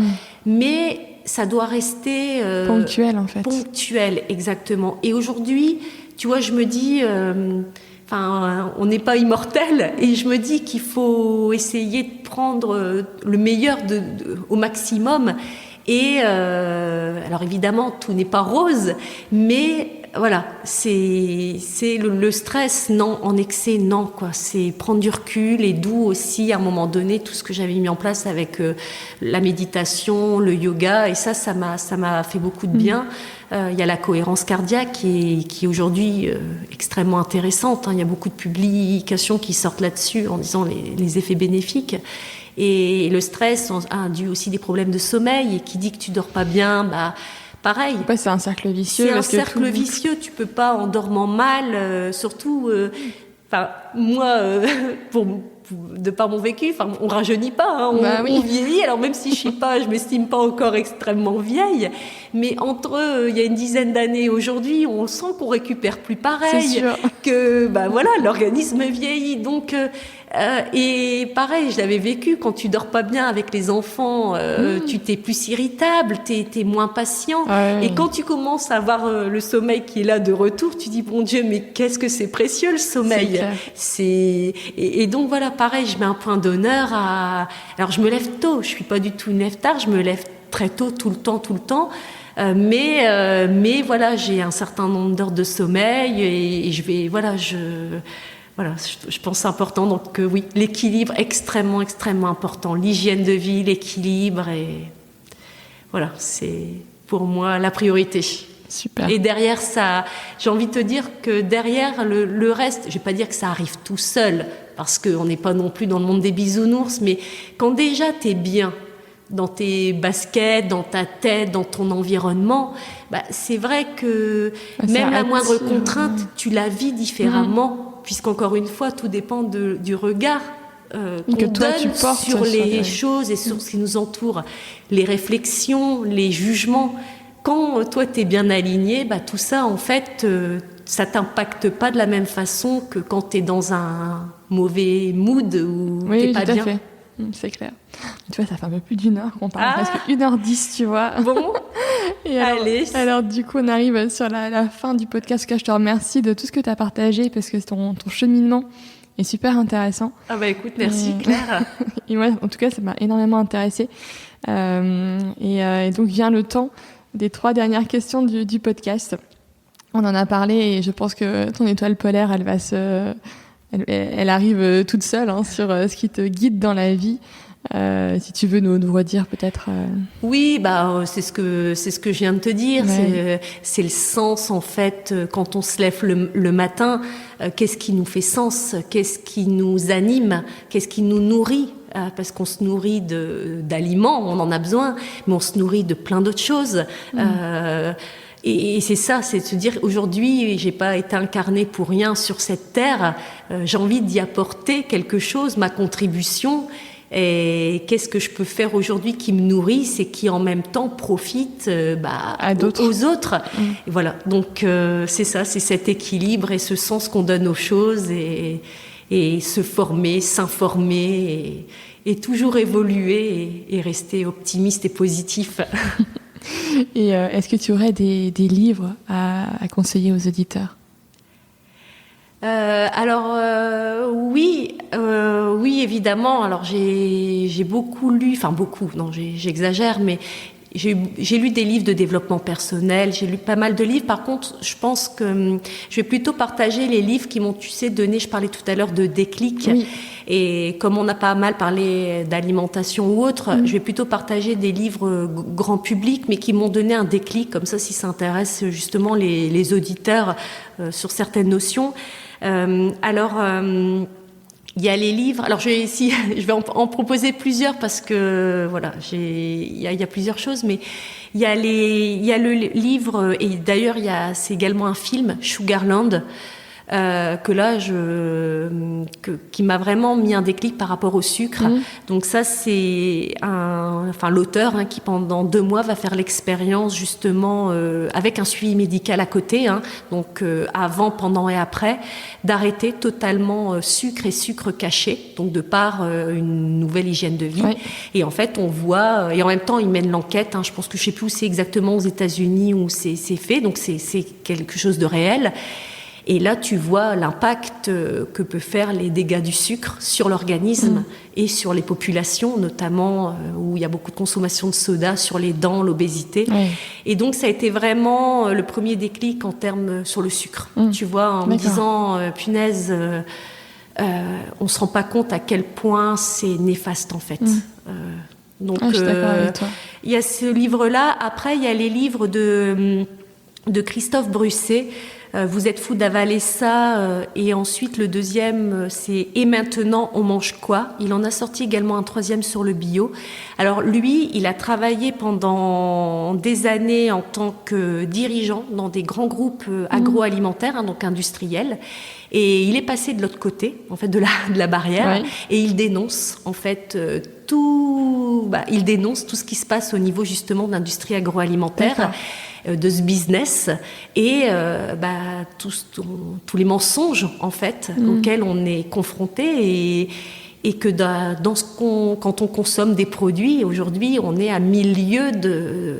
Speaker 2: Mais ça doit rester
Speaker 3: ponctuel en fait.
Speaker 2: Ponctuel, exactement. Et aujourd'hui, tu vois, je me dis. On n'est pas immortel et je me dis qu'il faut essayer de prendre le meilleur au maximum. Et alors évidemment, tout n'est pas rose, mais voilà, c'est le stress, non, en excès, non, quoi. C'est prendre du recul et d'où aussi, à un moment donné, tout ce que j'avais mis en place avec la méditation, le yoga, et ça m'a fait beaucoup de bien. Il y a la cohérence cardiaque qui est aujourd'hui extrêmement intéressante. Il y a beaucoup de publications qui sortent là-dessus en disant les effets bénéfiques. Et le stress induit aussi des problèmes de sommeil. Et qui dit que tu dors pas bien, pareil.
Speaker 3: C'est un cercle vicieux.
Speaker 2: C'est un cercle vicieux. Tu peux pas, en dormant mal, surtout... moi, de par mon vécu, on rajeunit pas, on vieillit. Alors même si je m'estime pas encore extrêmement vieille, mais entre il y a une dizaine d'années et aujourd'hui, on sent qu'on récupère plus pareil, que l'organisme vieillit. Donc et pareil, je l'avais vécu quand tu dors pas bien avec les enfants, tu t'es plus irritable, t'es moins patient. Et quand tu commences à avoir le sommeil qui est là de retour, tu dis bon Dieu, mais qu'est-ce que c'est précieux le sommeil. Et donc voilà, pareil, je mets un point d'honneur à. Alors je me lève tôt, je suis pas du tout une lève-tard, je me lève très tôt tout le temps. Mais voilà, j'ai un certain nombre d'heures de sommeil et je vais je pense important. Donc oui, l'équilibre extrêmement important, l'hygiène de vie, l'équilibre, et voilà, c'est pour moi la priorité.
Speaker 3: Super.
Speaker 2: Et derrière ça, j'ai envie de te dire que derrière le reste, je vais pas dire que ça arrive tout seul parce qu'on n'est pas non plus dans le monde des bisounours, mais quand déjà t'es bien dans tes baskets, dans ta tête, dans ton environnement, c'est vrai que même la moindre contrainte, tu la vis différemment, puisqu'encore une fois, tout dépend du regard qu'on donne sur les choses et sur ce qui nous entoure. Les réflexions, les jugements. Quand toi, tu es bien aligné, tout ça, en fait, ça t'impacte pas de la même façon que quand tu es dans un mauvais mood ou t'es pas bien.
Speaker 3: C'est clair. Tu vois, ça fait un peu plus d'1 heure qu'on parle, presque 1h10, tu vois.
Speaker 2: Bon,
Speaker 3: Et alors, du coup, on arrive sur la fin du podcast. Je te remercie de tout ce que tu as partagé parce que ton cheminement est super intéressant.
Speaker 2: Ah bah écoute, merci Claire.
Speaker 3: Et moi, en tout cas, ça m'a énormément intéressée. Et donc vient le temps des 3 dernières questions du podcast. On en a parlé et je pense que ton étoile polaire, elle arrive toute seule sur ce qui te guide dans la vie. Si tu veux nous redire peut-être.
Speaker 2: Oui, c'est ce que je viens de te dire.
Speaker 3: Ouais.
Speaker 2: C'est le sens en fait quand on se lève le matin. Qu'est-ce qui nous fait sens? Qu'est-ce qui nous anime? Qu'est-ce qui nous nourrit? Parce qu'on se nourrit d'aliments, on en a besoin, mais on se nourrit de plein d'autres choses. Et c'est ça, c'est de se dire aujourd'hui, j'ai pas été incarnée pour rien sur cette terre. J'ai envie d'y apporter quelque chose, ma contribution. Et qu'est-ce que je peux faire aujourd'hui qui me nourrisse et qui en même temps profite aux autres. Et voilà, donc c'est ça, c'est cet équilibre et ce sens qu'on donne aux choses et se former, s'informer et toujours évoluer et rester optimiste et positif.
Speaker 3: Et est-ce que tu aurais des livres à conseiller aux auditeurs?
Speaker 2: Oui, évidemment. Alors j'ai beaucoup lu, enfin beaucoup, non, j'exagère, mais j'ai lu des livres de développement personnel, j'ai lu pas mal de livres. Par contre, je pense que je vais plutôt partager les livres qui m'ont, tu sais, donné, je parlais tout à l'heure de déclic.
Speaker 3: Oui.
Speaker 2: Et comme on a pas mal parlé d'alimentation ou autre, je vais plutôt partager des livres grand public, mais qui m'ont donné un déclic, comme ça, si ça intéresse justement les auditeurs sur certaines notions. Il y a les livres. Alors je vais en proposer plusieurs parce que voilà, il y a plusieurs choses, mais il y a le livre et d'ailleurs c'est également un film, Sugarland. Que là qui m'a vraiment mis un déclic par rapport au sucre. Donc ça c'est l'auteur qui pendant 2 mois va faire l'expérience justement avec un suivi médical à côté, donc avant, pendant et après, d'arrêter totalement sucre et sucre caché, donc de par une nouvelle hygiène de vie.
Speaker 3: Oui.
Speaker 2: Et en fait on voit, et en même temps il mène l'enquête, je pense que je sais plus où c'est exactement, aux États-Unis où c'est fait, donc c'est quelque chose de réel. Et là, tu vois l'impact que peut faire les dégâts du sucre sur l'organisme et sur les populations, notamment où il y a beaucoup de consommation de soda, sur les dents, l'obésité. Oui. Et donc, ça a été vraiment le premier déclic en termes sur le sucre. Tu vois, en me disant, punaise, on ne se rend pas compte à quel point c'est néfaste, en fait. Donc,
Speaker 3: je suis d'accord avec toi.
Speaker 2: Il y a ce livre-là. Après, il y a les livres de Christophe Brusset. Vous êtes fou d'avaler ça. Et ensuite, le deuxième, c'est « Et maintenant, on mange quoi ?» Il en a sorti également un 3e sur le bio. Alors lui, il a travaillé pendant des années en tant que dirigeant dans des grands groupes agroalimentaires, donc industriels. Et il est passé de l'autre côté, en fait, de la barrière. Ouais. Et il dénonce, en fait, il dénonce tout ce qui se passe au niveau, justement, de l'industrie agroalimentaire. De ce business et tous les mensonges en fait auxquels on est confronté et que quand on consomme des produits aujourd'hui on est à milieu de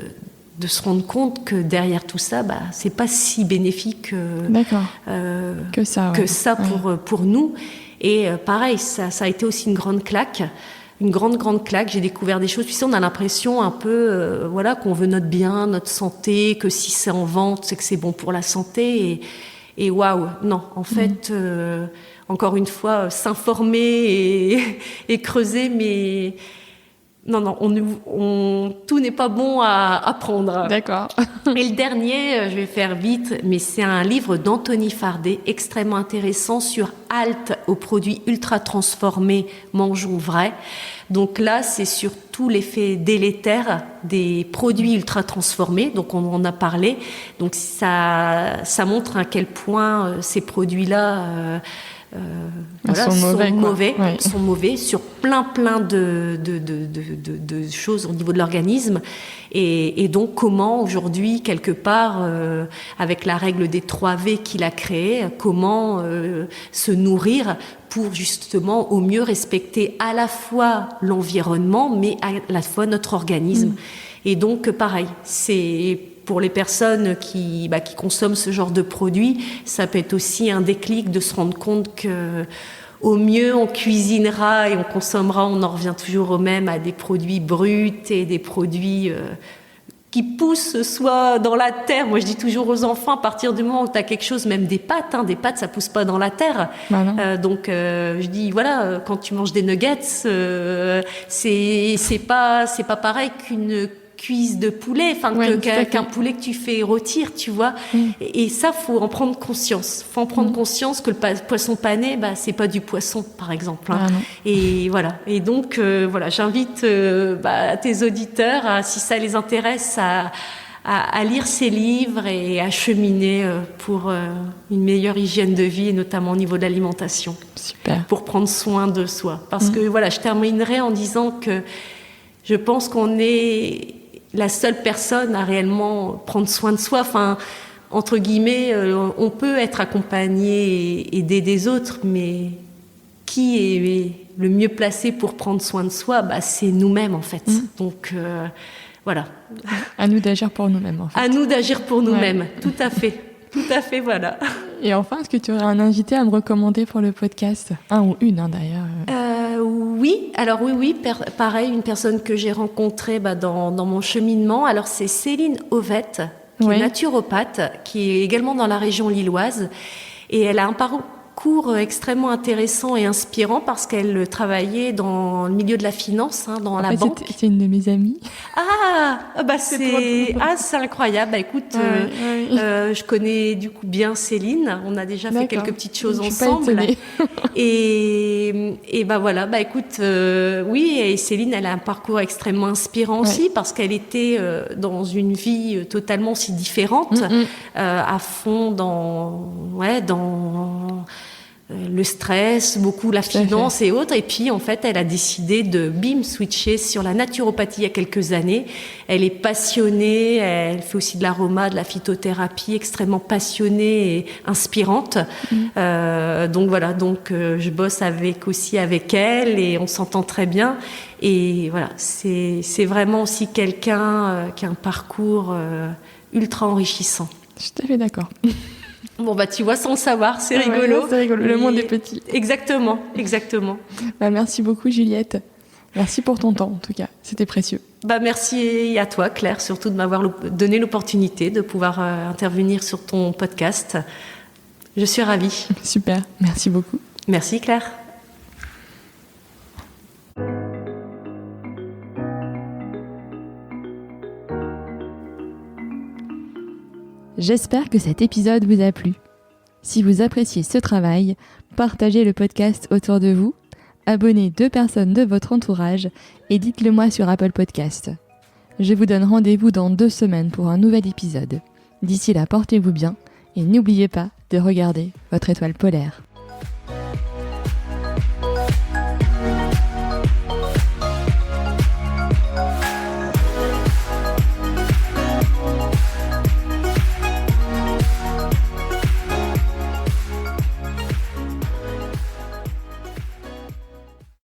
Speaker 2: se rendre compte que derrière tout ça c'est pas si bénéfique
Speaker 3: que ça
Speaker 2: pour nous et pareil ça a été aussi une grande claque. Une grande claque, j'ai découvert des choses. Puis on a l'impression un peu, qu'on veut notre bien, notre santé, que si c'est en vente, c'est que c'est bon pour la santé. Et waouh, non, en fait, encore une fois, s'informer et creuser, mais non, tout n'est pas bon à apprendre.
Speaker 3: D'accord.
Speaker 2: Et le dernier, je vais faire vite, mais c'est un livre d'Anthony Fardet, extrêmement intéressant, sur halte aux produits ultra transformés, mangeons vrai. Donc là, c'est sur tout l'effet délétère des produits ultra transformés, donc on en a parlé. Donc ça montre à quel point ces produits-là sont mauvais sur plein de choses au niveau de l'organisme. Et donc, comment aujourd'hui, quelque part, avec la règle des 3V qu'il a créée, comment se nourrir pour justement au mieux respecter à la fois l'environnement, mais à la fois notre organisme. Et donc, pareil, c'est pour les personnes qui consomment ce genre de produits, ça peut être aussi un déclic de se rendre compte que au mieux on cuisinera et on consommera, on en revient toujours au même, à des produits bruts et des produits qui poussent soit dans la terre. Moi je dis toujours aux enfants, à partir du moment où tu as quelque chose, même des pâtes ça pousse pas dans la terre. Donc je dis voilà, quand tu manges des nuggets, c'est pas pareil qu'une cuisse de poulet, qu'un poulet que tu fais rôtir, tu vois. Et ça, faut en prendre conscience. Faut en prendre conscience que le poisson pané, c'est pas du poisson, par exemple. Et voilà. Et donc, j'invite tes auditeurs, si ça les intéresse, à lire ces livres et à cheminer pour une meilleure hygiène de vie, et notamment au niveau de l'alimentation.
Speaker 3: Super.
Speaker 2: Pour prendre soin de soi. Parce que je terminerai en disant que je pense qu'on est la seule personne à réellement prendre soin de soi. Enfin, entre guillemets, on peut être accompagné et aider des autres, mais qui est le mieux placé pour prendre soin de soi ? C'est nous-mêmes, en fait. Donc, voilà.
Speaker 3: À nous d'agir pour nous-mêmes, en fait.
Speaker 2: À nous d'agir pour nous-mêmes, tout à fait. Tout à fait, voilà.
Speaker 3: Et enfin, est-ce que tu aurais un invité à me recommander pour le podcast ? Un ou une, d'ailleurs.
Speaker 2: Oui, pareil, une personne que j'ai rencontrée dans mon cheminement. Alors, c'est Céline Ovette, qui est naturopathe, qui est également dans la région lilloise. Et elle a un parcours extrêmement intéressant et inspirant parce qu'elle travaillait dans le milieu de la finance, dans la banque.
Speaker 3: C'est une de mes amies.
Speaker 2: C'est incroyable. Écoute, je connais du coup bien Céline. On a déjà fait quelques petites choses ensemble. Et écoute, et Céline, elle a un parcours extrêmement inspirant aussi parce qu'elle était dans une vie totalement si différente, à fond dans le stress, beaucoup la finance et autres. Et puis, en fait, elle a décidé de switcher sur la naturopathie il y a quelques années. Elle est passionnée, elle fait aussi de l'aroma, de la phytothérapie, extrêmement passionnée et inspirante. Donc je bosse aussi avec elle et on s'entend très bien. Et voilà, c'est vraiment aussi quelqu'un qui a un parcours ultra enrichissant.
Speaker 3: Je suis tout à fait d'accord.
Speaker 2: Bon, tu vois, sans le savoir, c'est rigolo.
Speaker 3: C'est rigolo, le monde est petit.
Speaker 2: Exactement.
Speaker 3: Merci beaucoup, Juliette. Merci pour ton temps, en tout cas. C'était précieux.
Speaker 2: Merci à toi, Claire, surtout de m'avoir donné l'opportunité de pouvoir intervenir sur ton podcast. Je suis ravie.
Speaker 3: Super, merci beaucoup.
Speaker 2: Merci, Claire.
Speaker 1: J'espère que cet épisode vous a plu. Si vous appréciez ce travail, partagez le podcast autour de vous, abonnez 2 personnes de votre entourage et dites-le moi sur Apple Podcast. Je vous donne rendez-vous dans 2 semaines pour un nouvel épisode. D'ici là, portez-vous bien et n'oubliez pas de regarder votre étoile polaire.